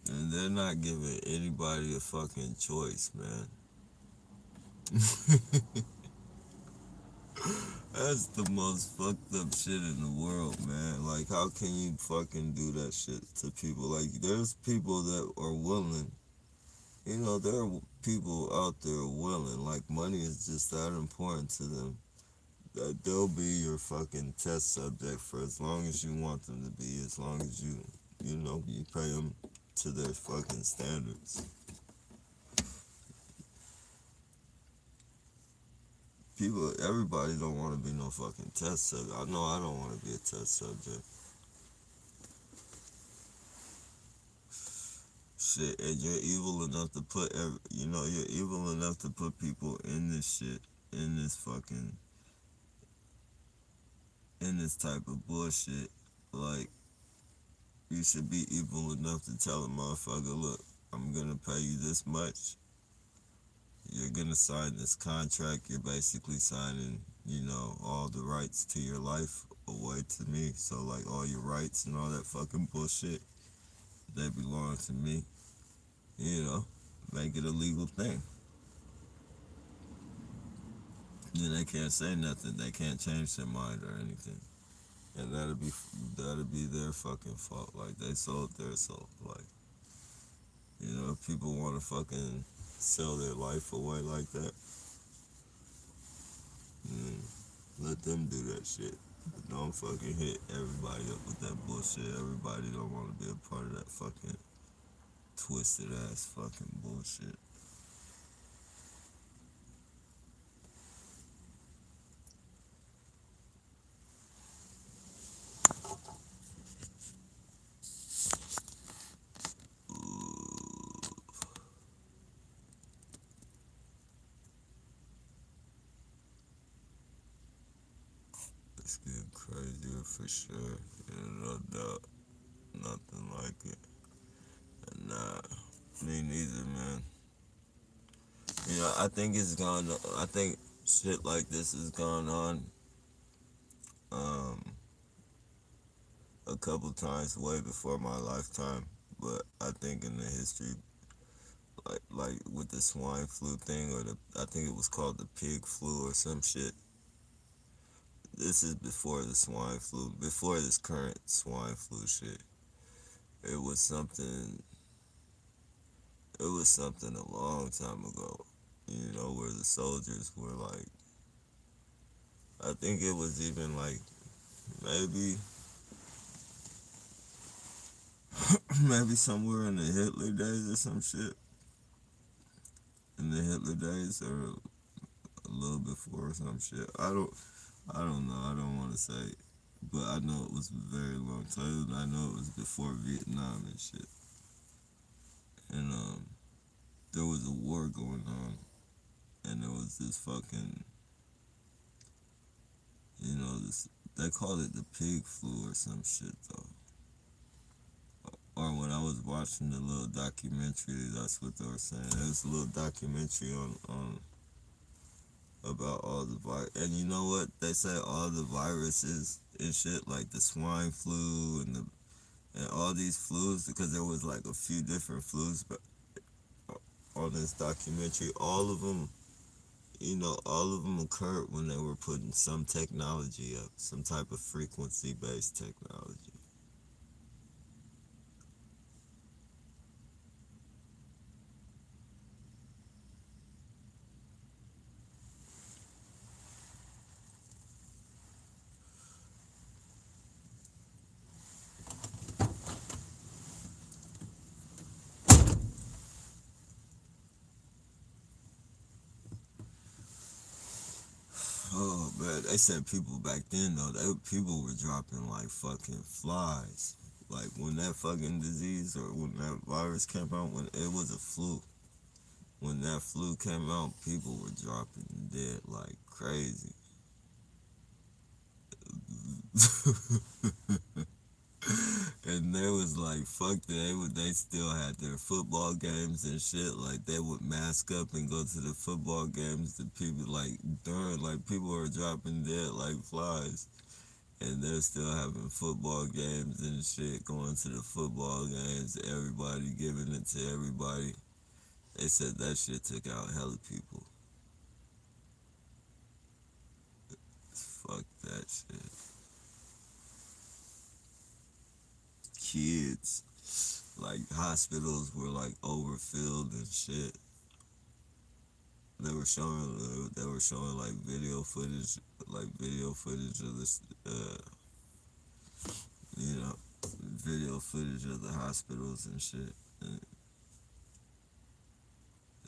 Speaker 1: And they're not giving anybody a fucking choice, man. That's the most fucked up shit in the world, man. Like, how can you fucking do that shit to people? Like, there's people that are willing. You know, there are people out there willing. Like, money is just that important to them. That they'll be your fucking test subject for as long as you want them to be, as long as you pay them to their fucking standards. Everybody don't want to be no fucking test subject. I know I don't want to be a test subject. Shit, and you're evil enough to you're evil enough to put people in this shit, in this fucking, in this type of bullshit. Like, you should be evil enough to tell a motherfucker, look, I'm gonna pay you this much. You're gonna sign this contract. You're basically signing, all the rights to your life away to me. So, like, all your rights and all that fucking bullshit, they belong to me. Make it a legal thing. Then they can't say nothing. They can't change their mind or anything. And that'll be their fucking fault. Like, they sold their soul. Like, if people want to fucking sell their life away like that, then let them do that shit. But don't fucking hit everybody up with that bullshit. Everybody don't want to be a part of that fucking twisted ass fucking bullshit. It's getting crazier for sure. No doubt. Nothing like it. Nah, me neither, man. I think shit like this has gone on um, a couple times way before my lifetime. But I think in the history, like with the swine flu thing, I think it was called the pig flu or some shit. This is before the swine flu, before this current swine flu shit. It was something. It was something a long time ago. Where the soldiers were like, I think it was even like maybe maybe somewhere in the Hitler days or some shit. In the Hitler days or a little before or some shit. I don't know. I don't want to say, but I know it was a very long time. I know it was before Vietnam and shit. And there was a war going on, and there was this fucking, this, they called it the pig flu or some shit though. Or when I was watching the little documentary, that's what they were saying. There was a little documentary on about all the virus. And you know what? They say all the viruses and shit, like the swine flu and all these flus, because there was like a few different flus, but on this documentary, all of them occurred when they were putting some technology up, some type of frequency-based technology. Oh man, they said people back then though, people were dropping like fucking flies. Like when that fucking disease or when that virus came out, when it was a flu. When that flu came out, people were dropping dead like crazy. And they was like, fuck that. They still had their football games and shit. Like they would mask up and go to the football games. The people like during like people were dropping dead like flies. And they're still having football games and shit, going to the football games, everybody giving it to everybody. They said that shit took out hella people. Fuck that shit. Kids, like hospitals were like overfilled and shit. They were showing like video footage of this, you know, video footage of the hospitals and shit. And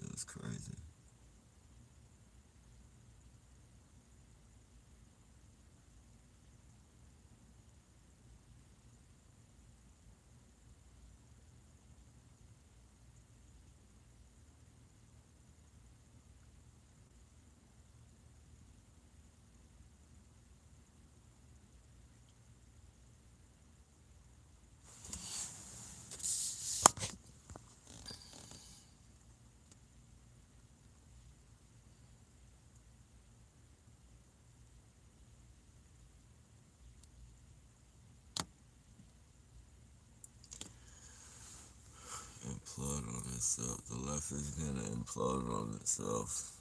Speaker 1: it was crazy. Implode on itself. The left is gonna implode on itself.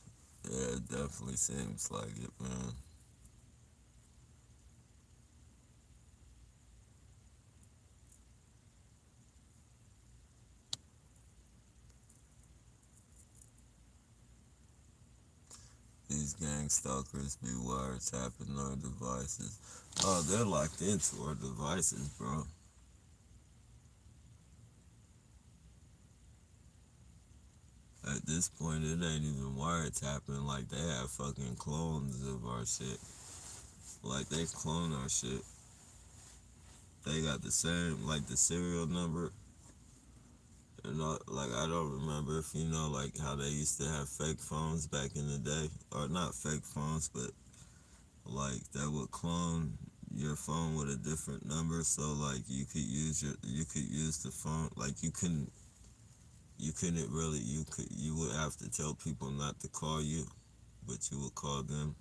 Speaker 1: Yeah, it definitely seems like it, man. These gang stalkers be wiretapping our devices. Oh, they're locked into our devices, bro. At this point, it ain't even wiretapping. Like, they have fucking clones of our shit. Like, they clone our shit. They got the same, like, the serial number. And like, I don't remember if you know, like, how they used to have fake phones back in the day. Or not fake phones, but like that would clone your phone with a different number, so like you could use the phone, like you couldn't really, you would have to tell people not to call you, but you would call them.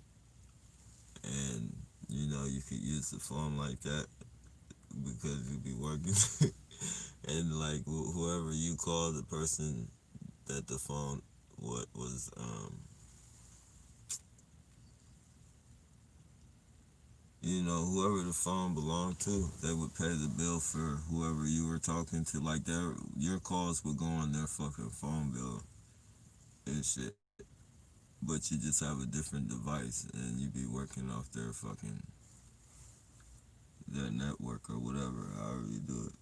Speaker 1: And you could use the phone like that because you'd be working. And like whoever you call, the person that the phone what was whoever the phone belonged to, they would pay the bill for whoever you were talking to. Like your calls would go on their fucking phone bill and shit. But you just have a different device and you be working off their network or whatever, however you do it.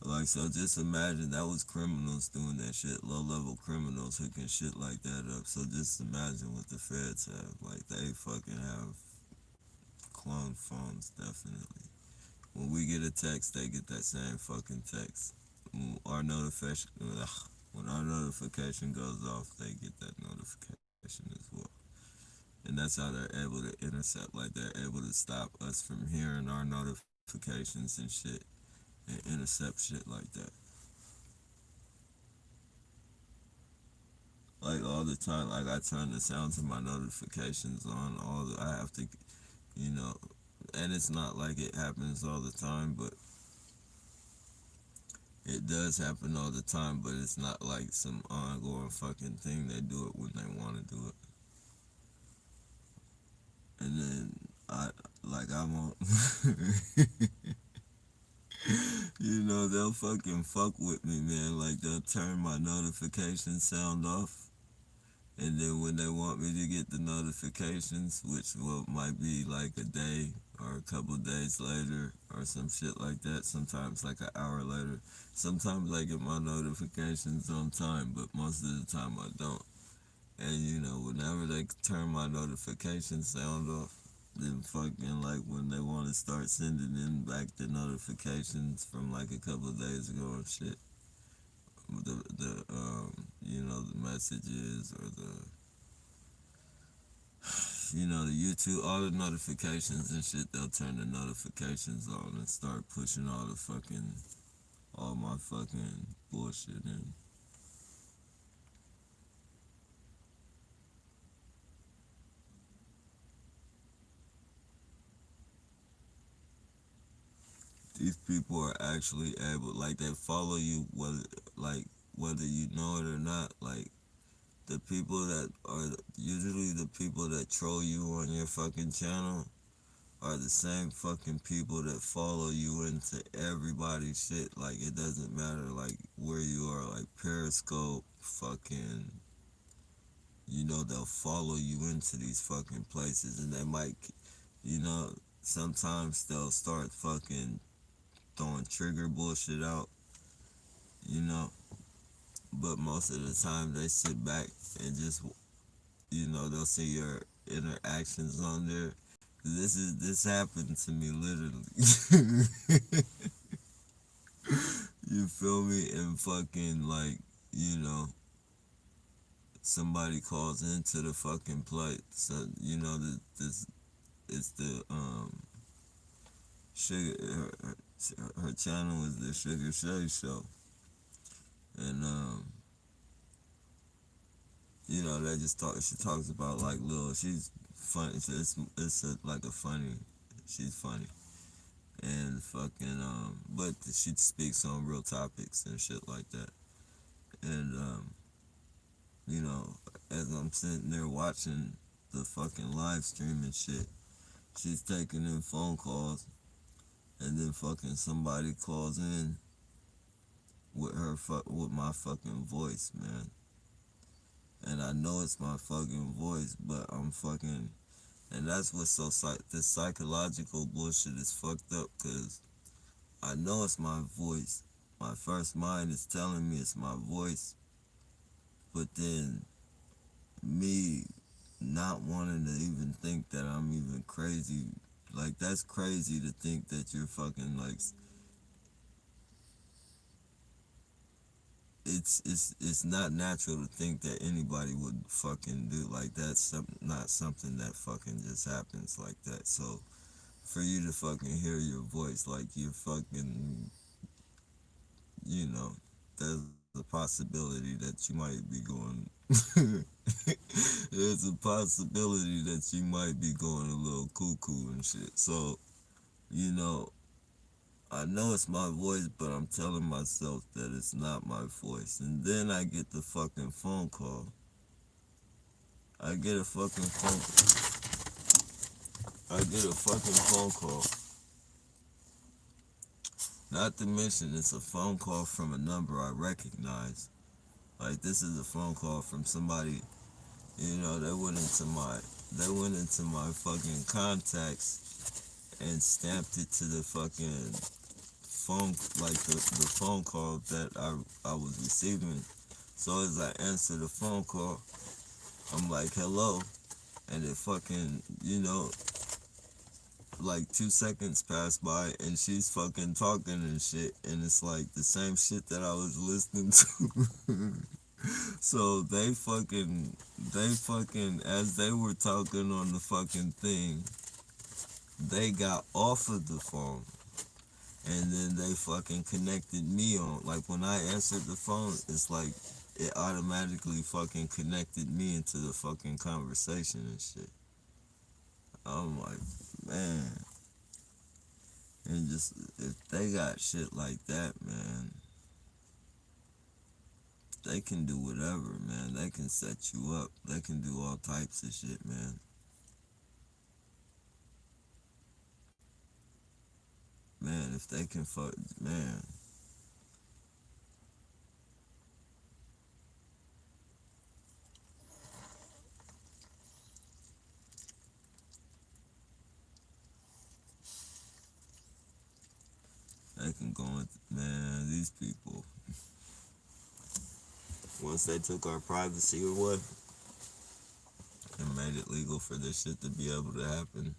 Speaker 1: Like, so just imagine that was criminals doing that shit, low level criminals hooking shit like that up. So just imagine what the feds have. Like, they fucking have clone phones, definitely. When we get a text, they get that same fucking text. When our notification goes off, they get that notification as well. And that's how they're able to intercept. Like they're able to stop us from hearing our notifications and shit, and intercept shit like that. Like all the time, like I turn the sounds of my notifications on. I have to, you know, and it's not like it happens all the time, but it does happen all the time, but it's not like some ongoing fucking thing. They do it when they want to do it. And then I won't, they'll fucking fuck with me, man. Like they'll turn my notification sound off. And then when they want me to get the notifications, which might be like a day or a couple days later or some shit like that, sometimes like an hour later. Sometimes I get my notifications on time, but most of the time I don't. And whenever they turn my notification sound off, then fucking like when they want to start sending in back the notifications from like a couple of days ago and shit, the messages or you know, the YouTube, all the notifications and shit, they'll turn the notifications on and start pushing all my fucking bullshit in. These people are actually able, like, they follow you whether you know it or not. Like, the people that are usually the people that troll you on your fucking channel are the same fucking people that follow you into everybody's shit. Like, it doesn't matter, like, where you are, like, Periscope, fucking, they'll follow you into these fucking places, and they might, you know, sometimes they'll start fucking throwing trigger bullshit out, you know, but most of the time they sit back and just, they'll see your interactions on there. This happened to me literally. You feel me? And fucking, like, you know, somebody calls into the fucking plate. So, this it's the sugar her channel is the Sugar Shay Show. And they just talk. She talks about, like, she's funny. Like a funny. She's funny. And fucking but she speaks on real topics and shit like that. And you know, as I'm sitting there watching the fucking live stream and shit, she's taking in phone calls, and then fucking somebody calls in with my fucking voice, man. And I know it's my fucking voice, but I'm fucking, and that's what's so this psychological bullshit is fucked up, cause I know it's my voice. My first mind is telling me it's my voice, but then me not wanting to even think that I'm even crazy. Like, that's crazy to think that you're fucking, like, it's not natural to think that anybody would fucking do, like, that's not something that fucking just happens like that. So for you to fucking hear your voice, like, you're fucking, there's a possibility that you might be going there's a possibility that you might be going a little cuckoo and shit. So, I know it's my voice, but I'm telling myself that it's not my voice. And then I get the fucking phone call. I get a fucking phone call. Not to mention, it's a phone call from a number I recognize. Like, this is a phone call from somebody, they went into my fucking contacts and stamped it to the fucking phone, like the phone call that I was receiving. So as I answer the phone call, I'm like, hello, and it fucking, like 2 seconds pass by and she's fucking talking and shit, and it's like the same shit that I was listening to. So they fucking, as they were talking on the fucking thing, they got off of the phone, and then they fucking connected me on. Like, when I answered the phone, it's like it automatically fucking connected me into the fucking conversation and shit. I'm like, man. And just, if they got shit like that, man, they can do whatever, man. They can set you up. They can do all types of shit, man. Man, if they can man. They can go in, man, these people. Once they took our privacy away and made it legal for this shit to be able to happen,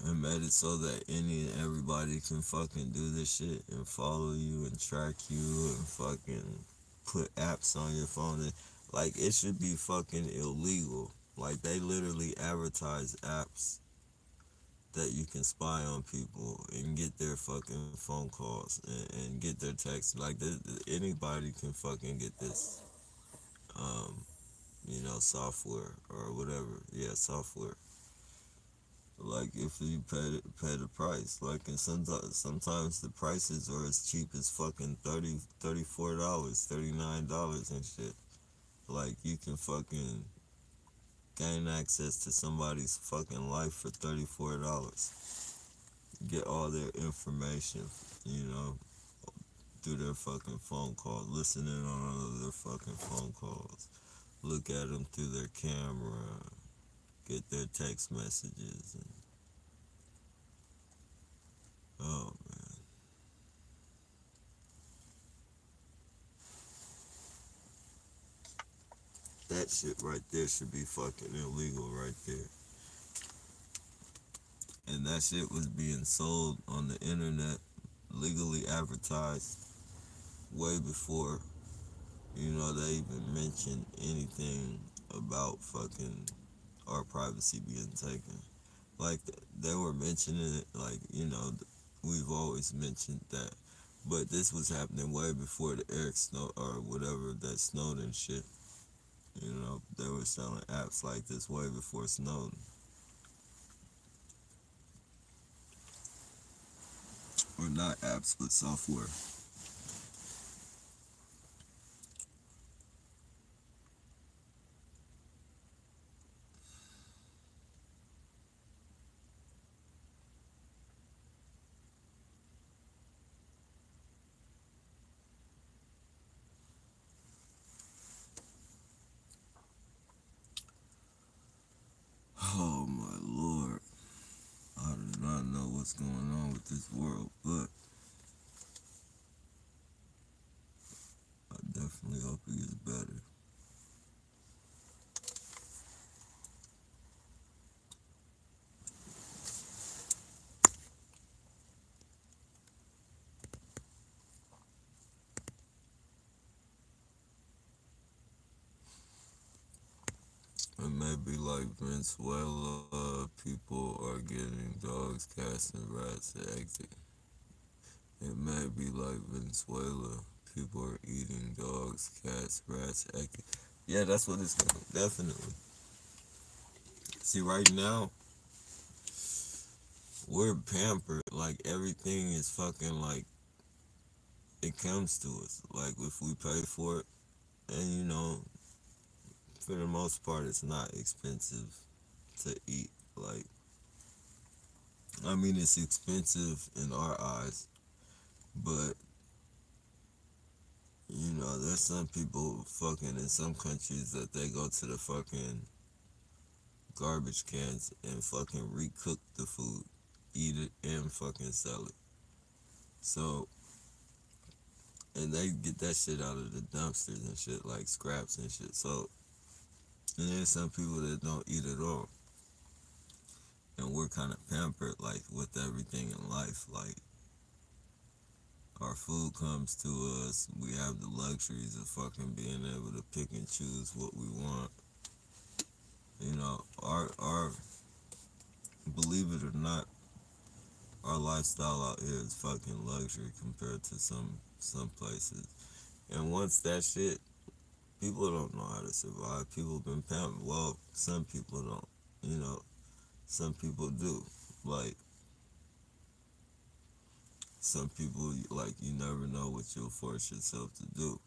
Speaker 1: and made it so that any and everybody can fucking do this shit and follow you and track you and fucking put apps on your phone. And, Like, it should be fucking illegal. Like, they literally advertise apps that you can spy on people and get their fucking phone calls and get their texts. Like, anybody can fucking get this, um, software or whatever. Yeah, software. Like, if you pay the price, like, and sometimes the prices are as cheap as fucking $34, $39 and shit. Like, you can fucking gain access to somebody's fucking life for $34. Get all their information, you know, through their fucking phone call. Listen in on all of their fucking phone calls. Look at them through their camera. Get their text messages. And, oh, man. That shit right there should be fucking illegal right there. And that shit was being sold on the internet, legally advertised, way before, they even mentioned anything about fucking our privacy being taken. Like, they were mentioning it, like, we've always mentioned that. But this was happening way before the Eric Snow or whatever, that Snowden shit. They were selling apps like this way before Snowden. Or not apps, but software. Oh my lord. I do not know what's going on with this world, but I definitely hope it gets better. It may be like Venezuela, people are getting dogs, cats, and rats at exit. It may be like Venezuela, people are eating dogs, cats, rats, exit. Yeah, that's what it's going to, definitely. See, right now, we're pampered. Like, everything is fucking like, it comes to us. Like, if we pay for it, and for the most part, it's not expensive to eat. Like, I mean, it's expensive in our eyes, but there's some people fucking in some countries that they go to the fucking garbage cans and fucking recook the food, eat it, and fucking sell it. So, and they get that shit out of the dumpsters and shit, like scraps and shit. So, and there's some people that don't eat at all. And we're kind of pampered, like, with everything in life. Like, our food comes to us. We have the luxuries of fucking being able to pick and choose what we want. Our believe it or not, our lifestyle out here is fucking luxury compared to some places. And once that shit, people don't know how to survive. People been pampered. Well, some people don't. Some people do. Like, some people, like, you never know what you'll force yourself to do.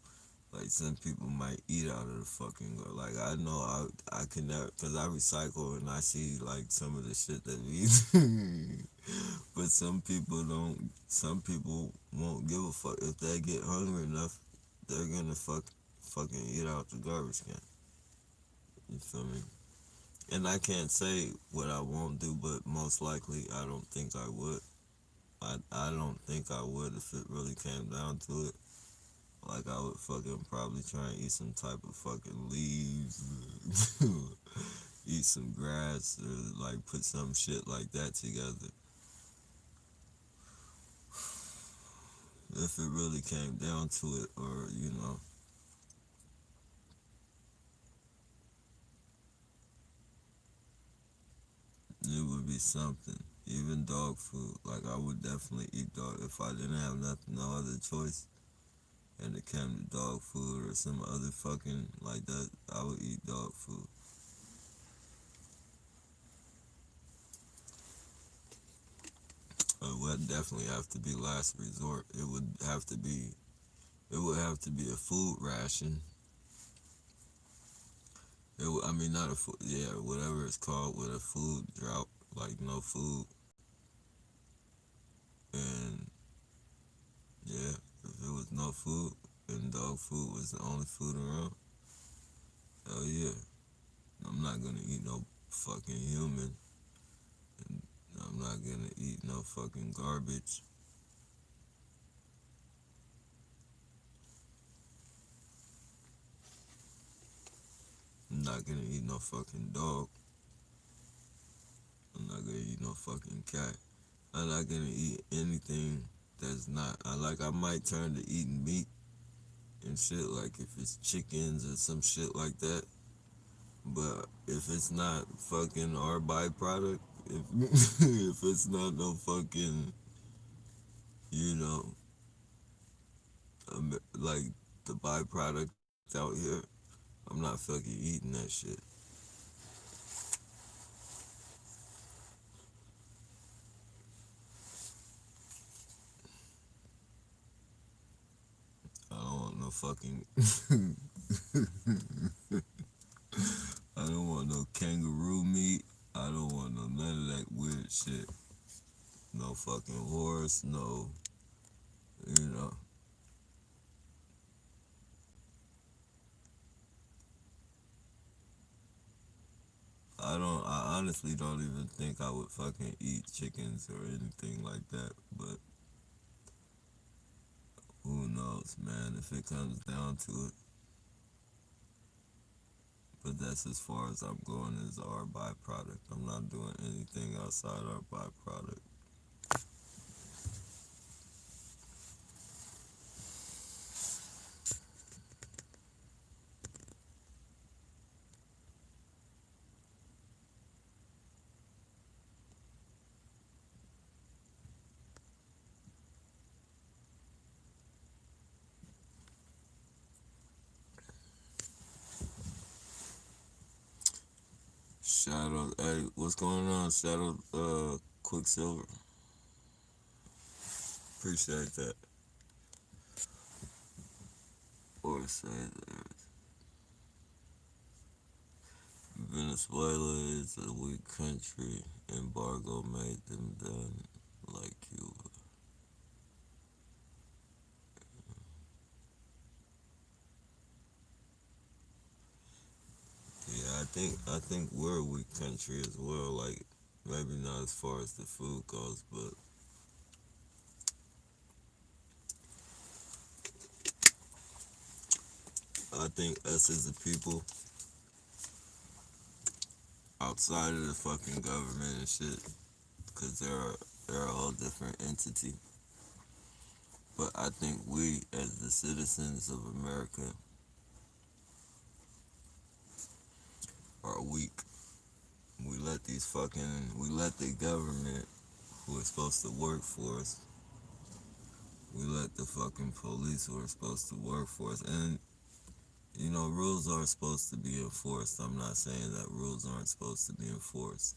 Speaker 1: Like, some people might eat out of the fucking go. Like, I know I can never, because I recycle and I see, like, some of the shit that we eat. But some people won't give a fuck. If they get hungry enough, they're gonna fucking eat out the garbage can. You feel me? And I can't say what I won't do, but most likely I don't think I would. I don't think I would if it really came down to it. Like, I would fucking probably try and eat some type of fucking leaves, eat some grass, or like put some shit like that together. If it really came down to it, or be something. Even dog food. Like I would definitely eat dog if I didn't have nothing, no other choice. And it came to dog food or some other fucking like that, I would eat dog food. It would definitely have to be last resort. It would have to be. It would have to be a food ration. I mean, not a food. Yeah, whatever it's called with a food drought, like no food. And yeah, if it was no food and dog food was the only food around, hell yeah, I'm not gonna eat no fucking human. And I'm not gonna eat no fucking garbage. I'm not gonna eat no fucking dog. I'm not gonna eat no fucking cat. I'm not gonna eat anything that's not. I might turn to eating meat and shit, like if it's chickens or some shit like that. But if it's not fucking our byproduct, if if it's not no fucking, you know, like the byproduct out here, I'm not fucking eating that shit. I don't want no fucking. I don't want no kangaroo meat. I don't want no none of that weird shit. No fucking horse. No, you know. I don't. I honestly don't even think I would fucking eat chickens or anything like that. But who knows, man? If it comes down to it. But that's as far as I'm going as our byproduct. I'm not doing anything outside our byproduct. Shadow, hey, what's going on, Shadow? Quicksilver. Appreciate that. Or say that Venezuela is a weak country. Embargo made them done like Cuba. Yeah, I think we're a weak country as well. Like maybe not as far as the food goes, but I think us as a people, outside of the fucking government and shit, because they're a whole different entity. But I think we, as the citizens of America, are weak. We let the government, who is supposed to work for us, we let the fucking police who are supposed to work for us. And, you know, rules are supposed to be enforced. I'm not saying that rules aren't supposed to be enforced.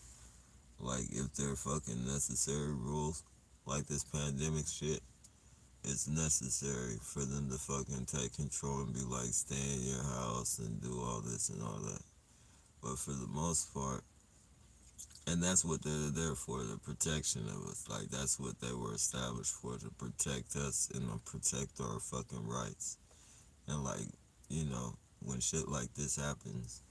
Speaker 1: Like, if they're fucking necessary rules, like this pandemic shit, it's necessary for them to fucking take control and be like, stay in your house and do all this and all that. But for the most part, and that's what they're there for, the protection of us. Like, that's what they were established for, to protect us and to protect our fucking rights. And, like, you know, when shit like this happens,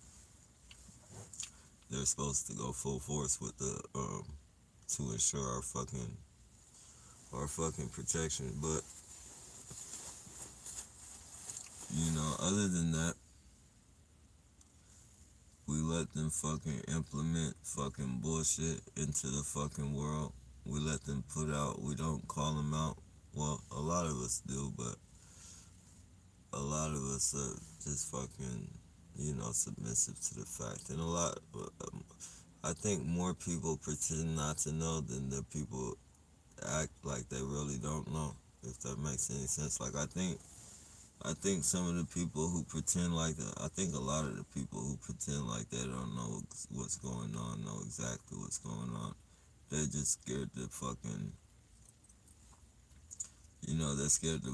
Speaker 1: they're supposed to go full force with to ensure our fucking protection. But, you know, other than that, we let them fucking implement fucking bullshit into the fucking world. We let them put out, we don't call them out. Well, a lot of us do, but a lot of us are just fucking, you know, submissive to the fact. And I think more people pretend not to know than the people act like they really don't know. If that makes any sense. Like I think some of the people who pretend like that, I think a lot of the people who pretend like they don't know what's going on know exactly what's going on. They're just scared to fucking, they're scared to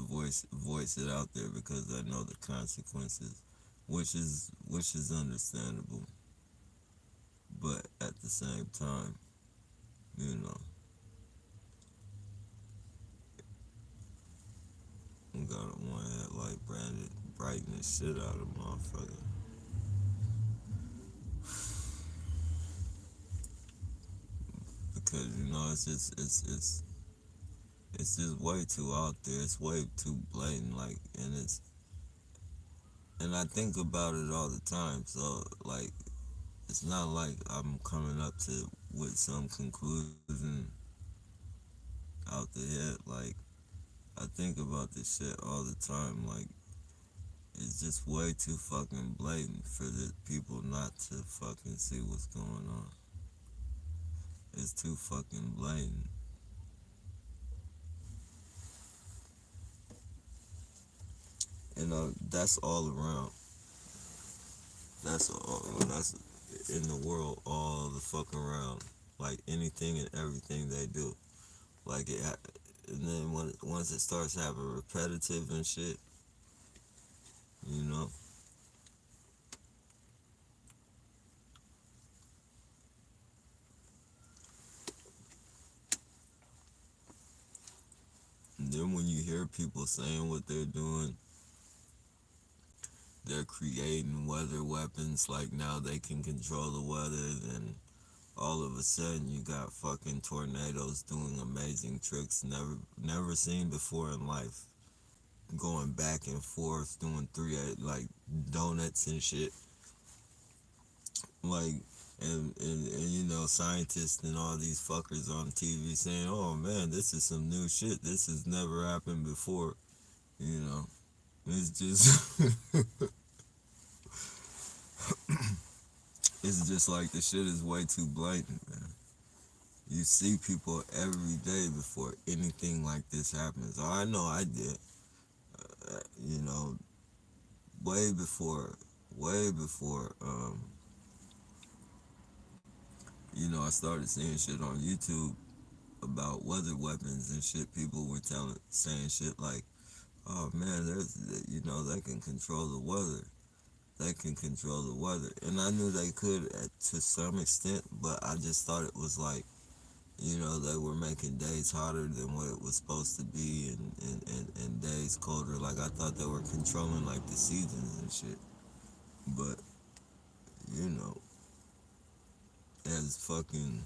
Speaker 1: voice it out there because they know the consequences, which is understandable. But at the same time, you know, you gotta want that light branded brighten the shit out of motherfucker. Because it's just way too out there. It's way too blatant. Like, and I think about it all the time. So like, it's not like I'm coming up to with some conclusion out the head. Like, I think about this shit all the time. Like, it's just way too fucking blatant for the people not to fucking see what's going on. It's too fucking blatant. That's all around. That's in the world all the fuck around. Like anything and everything they do. Like and then once it starts having repetitive and shit, you know. And then when you hear people saying what they're doing, they're creating weather weapons. Like now they can control the weather. Then all of a sudden you got fucking tornadoes doing amazing tricks never seen before in life. Going back and forth, doing three like donuts and shit. Like scientists and all these fuckers on TV saying, "Oh man, this is some new shit. This has never happened before." You know, it's just it's just like the shit is way too blatant, man. You see people every day before anything like this happens. Oh, I know I did. You know, way before, way before. I started seeing shit on YouTube about weather weapons and shit. People were saying shit like, "Oh man, they can control the weather. They can control the weather." And I knew they could to some extent, but I just thought it was like, they were making days hotter than what it was supposed to be, and days colder. Like I thought they were controlling like the seasons and shit. But you know, as fucking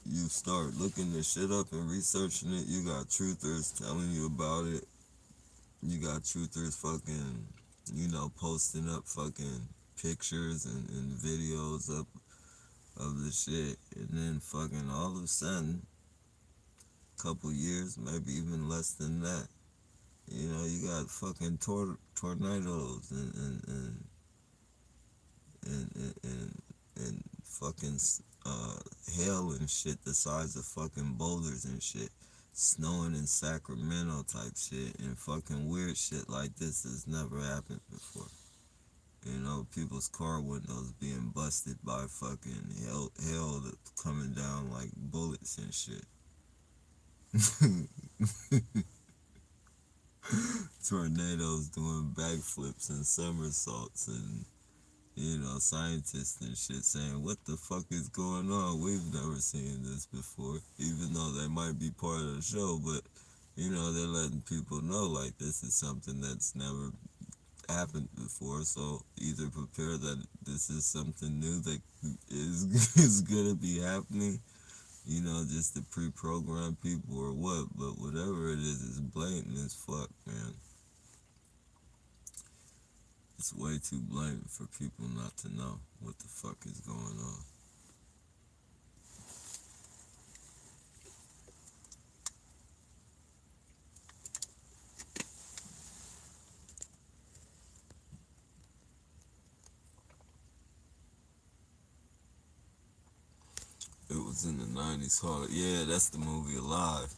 Speaker 1: you start looking this shit up and researching it, you got truthers telling you about it. You got truthers fucking, posting up fucking pictures and videos up of the shit. And then fucking all of a sudden, couple years, maybe even less than that, you got fucking tornadoes and fucking hail and shit the size of fucking boulders and shit. Snowing in Sacramento type shit and fucking weird shit like this has never happened before. People's car windows being busted by fucking hail coming down like bullets and shit. Tornadoes doing backflips and somersaults and scientists and shit saying, "What the fuck is going on? We've never seen this before." Even though they might be part of the show, but they're letting people know like this is something that's never happened before. So either prepare that this is something new that is is gonna be happening, just to pre-program people or what. But whatever it is blatant as fuck, man. It's way too blatant for people not to know what the fuck is going on. was in the 90s. Hard. Yeah, that's the movie Alive.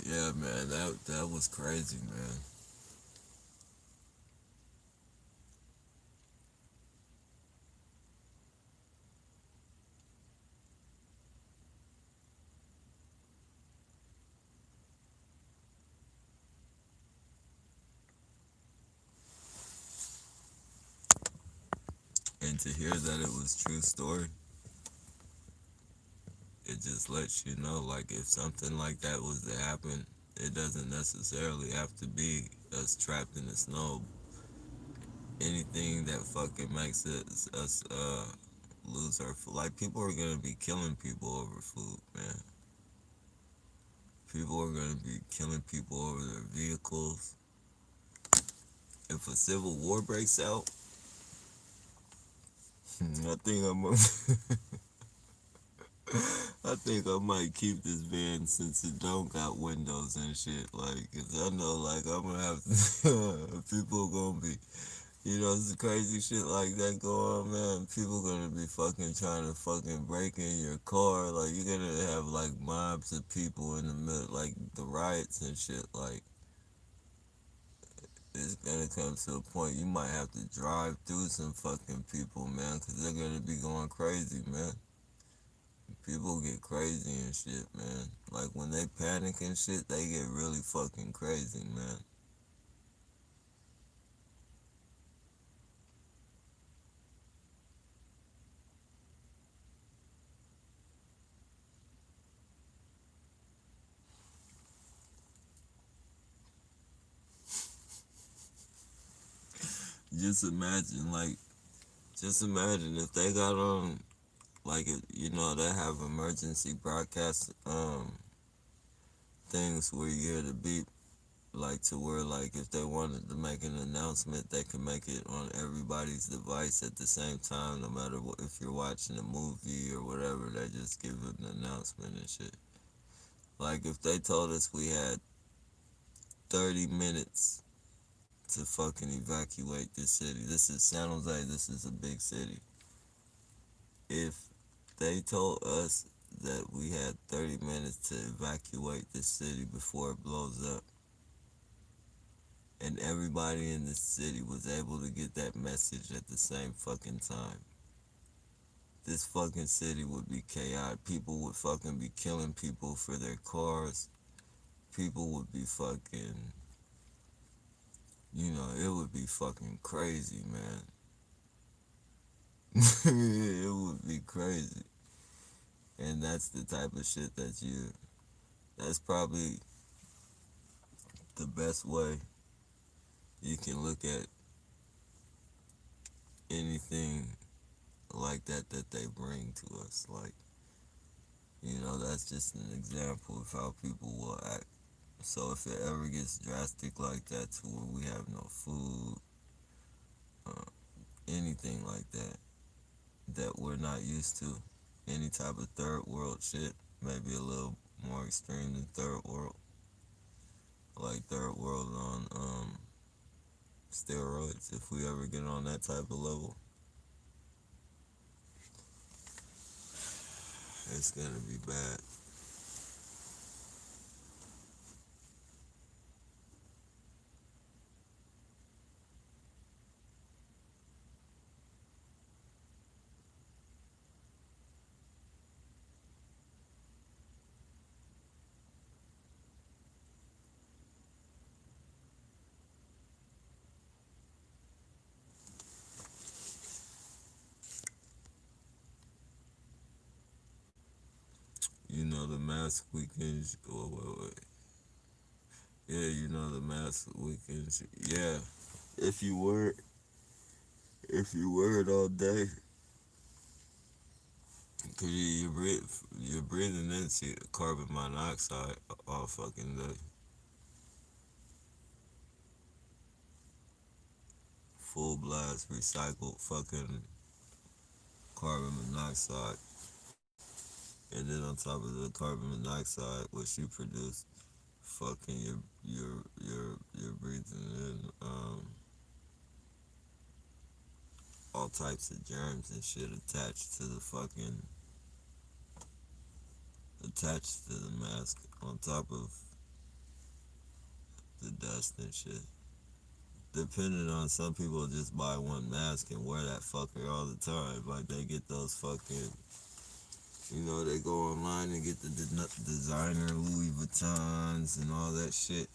Speaker 1: Yeah, man, that was crazy, man. And to hear that it was true story, it just lets you know, like, if something like that was to happen, it doesn't necessarily have to be us trapped in the snow. Anything that fucking makes us lose our food. Like, people are gonna be killing people over food, man. People are gonna be killing people over their vehicles. If a civil war breaks out, I think I'm. I think I might keep this van since it don't got windows and shit. Like, 'cause I know, like, I'm gonna have to, people gonna be, some crazy shit like that go on, man. People gonna be fucking trying to fucking break in your car. Like, you're gonna have, like, mobs of people in the middle, like, the riots and shit. Like, it's gonna come to a point you might have to drive through some fucking people, man, 'cause they're gonna be going crazy, man. People get crazy and shit, man. Like, when they panic and shit, they get really fucking crazy, man. Just imagine, like, just imagine if they got on, like, they have emergency broadcast things where you hear the beep, like, to where, like, if they wanted to make an announcement, they can make it on everybody's device at the same time, no matter what, if you're watching a movie or whatever, they just give an announcement and shit. Like, if they told us we had 30 minutes to fucking evacuate this city. This is San Jose. This is a big city. If they told us that we had 30 minutes to evacuate this city before it blows up, and everybody in the city was able to get that message at the same fucking time, this fucking city would be chaotic. People would fucking be killing people for their cars. People would be fucking, it would be fucking crazy, man. It would be crazy. And that's the type of shit that's probably the best way you can look at anything like that they bring to us. Like, that's just an example of how people will act. So if it ever gets drastic like that to where we have no food, uh, anything like that we're not used to, any type of third world shit, maybe a little more extreme than third world, like third world on steroids. If we ever get on that type of level, it's gonna be bad. The mask weekends. Wait. Yeah, the mask weekends. Yeah, if you wear it all day, cause you're breathing in carbon monoxide all fucking day. Full blast recycled fucking carbon monoxide, and then on top of the carbon monoxide, what you produce, fucking you're breathing in all types of germs and shit attached to the fucking attached to the mask on top of the dust and shit. Depending on some people just buy one mask and wear that fucker all the time. Like they get those fucking, they go online and get the designer Louis Vuittons and all that shit,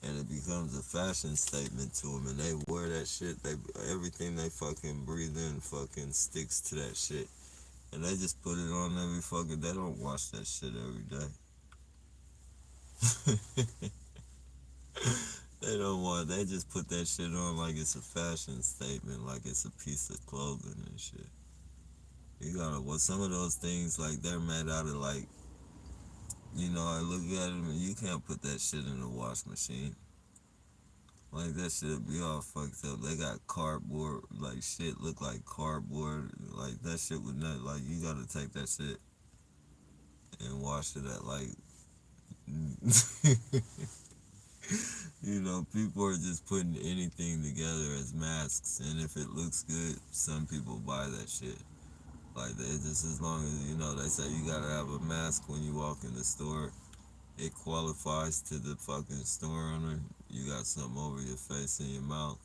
Speaker 1: and it becomes a fashion statement to them, and they wear that shit. They everything they fucking breathe in fucking sticks to that shit, and they just put it on every fucking. They don't wash that shit every day. They don't want. They just put that shit on like it's a fashion statement, like it's a piece of clothing and shit. You gotta. Well, some of those things like they're made out of like. I look at them and you can't put that shit in the wash machine. Like that shit be all fucked up. They got cardboard, like shit look like cardboard. Like that shit would not. Like you gotta take that shit and wash it at like. People are just putting anything together as masks, and if it looks good, some people buy that shit. Like they just as long as they say you gotta have a mask when you walk in the store. It qualifies to the fucking store owner. You got something over your face and your mouth.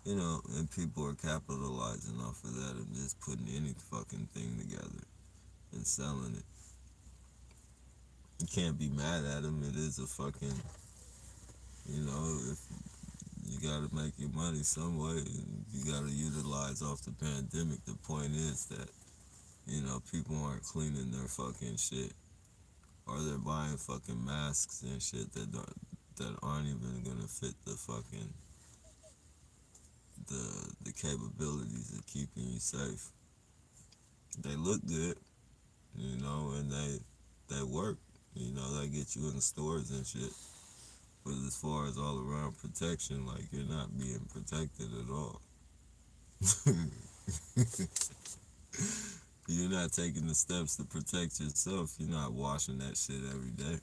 Speaker 1: And people are capitalizing off of that and just putting any fucking thing together and selling it. You can't be mad at them. It is a fucking, if you gotta make your money some way, you gotta utilize off the pandemic. The point is that, people aren't cleaning their fucking shit. Or they're buying fucking masks and shit that aren't even gonna fit the fucking the capabilities of keeping you safe. They look good, and they work. They get you in stores and shit. But as far as all around protection, like you're not being protected at all. You're not taking the steps to protect yourself. You're not washing that shit every day.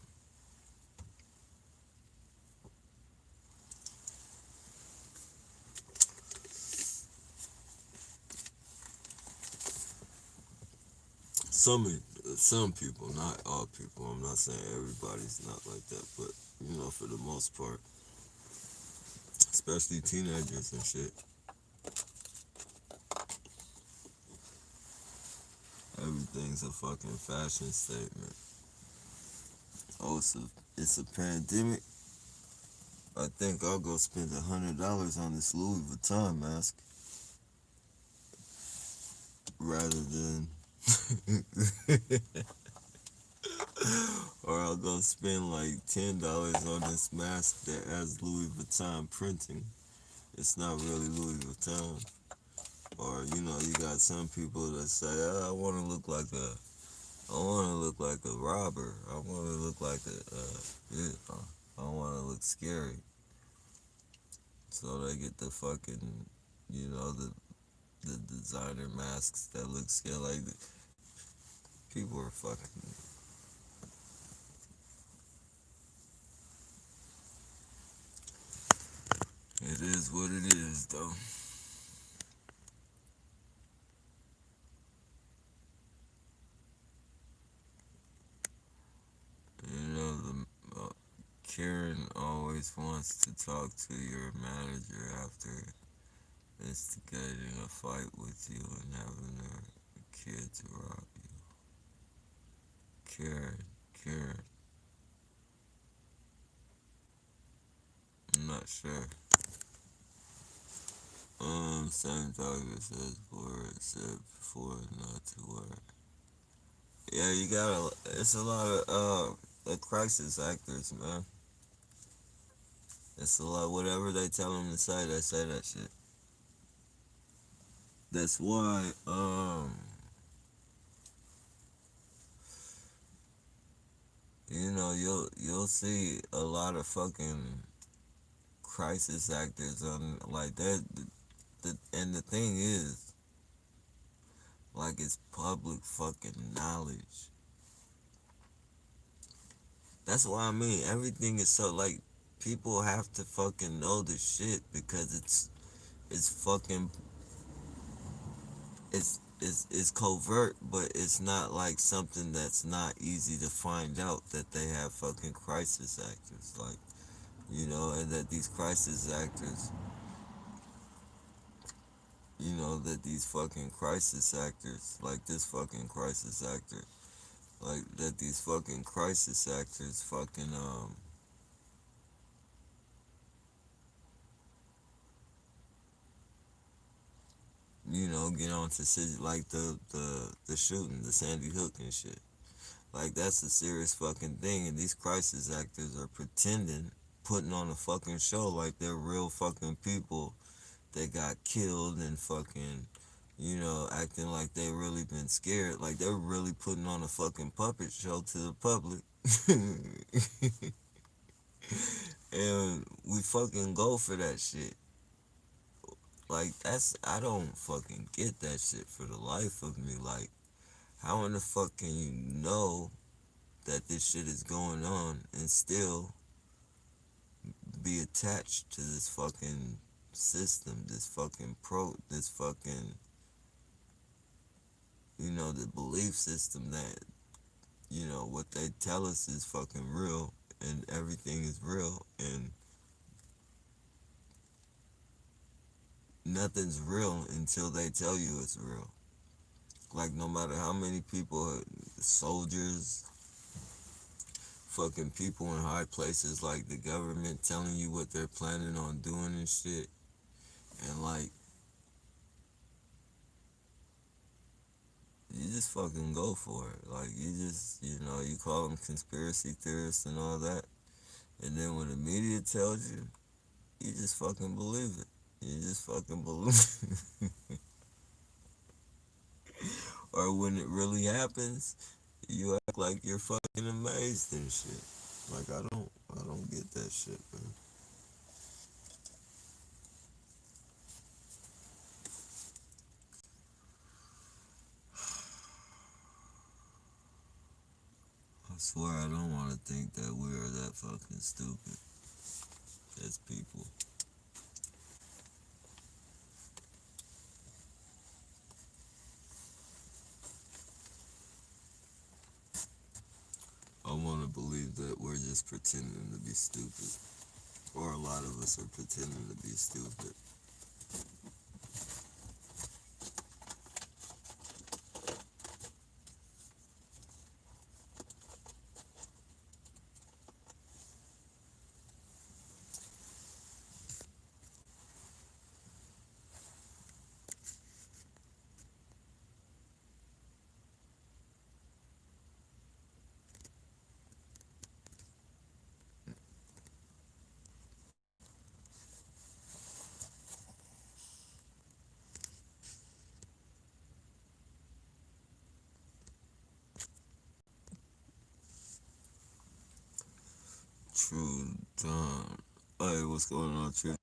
Speaker 1: Some people, not all people. I'm not saying everybody's not like that, but for the most part, especially teenagers and shit, everything's a fucking fashion statement. Oh, it's a pandemic. I think I'll go spend $100 on this Louis Vuitton mask rather than, or I'll go spend like $10 on this mask that has Louis Vuitton printing. It's not really Louis Vuitton. Or you got some people that say, I want to look like a robber. I want to look like I want to look scary. So they get the fucking, the designer masks that look scary. Like people are fucking. It is what it is, though. Karen always wants to talk to your manager after instigating a fight with you and having her kids rob you. Karen, I'm not sure. Same doctor says for it said before not to worry. Yeah, you gotta. It's a lot of crisis actors, man. It's a lot. Whatever they tell them to say, they say that shit. That's why. You'll see a lot of fucking crisis actors on like that. And the thing is, like, it's public fucking knowledge. That's why everything is so like people have to fucking know the shit because it's fucking it's covert, but it's not like something that's not easy to find out that they have fucking crisis actors, like, you know, and that these crisis actors, you know, that these fucking crisis actors, like this fucking crisis actor, like that these fucking crisis actors fucking you know, get on to shit like the shooting, the Sandy Hook and shit. Like that's a serious fucking thing, and these crisis actors are pretending, putting on a fucking show like they're real fucking people that got killed and fucking, you know, acting like they really been scared. Like they're really putting on a fucking puppet show to the public. And we fucking go for that shit. Like that's I don't fucking get that shit for the life of me. Like how in the fuck can you know that this shit is going on and still be attached to this fucking system, this fucking, you know, the belief system that, you know, what they tell us is fucking real and everything is real and nothing's real until they tell you it's real. Like no matter how many people, soldiers, fucking people in high places like the government telling you what they're planning on doing and shit, and like you just fucking go for it. Like you just, you know, you call them conspiracy theorists and all that, and then when the media tells you, you just fucking believe it. You just fucking believe it. Or when it really happens, you act like you're fucking amazed and shit. Like I don't get that shit, man. I swear I don't want to think that we are that fucking stupid as people. I want to believe that we're just pretending to be stupid, or a lot of us are pretending to be stupid. True, Tom. Hey, what's going on, True?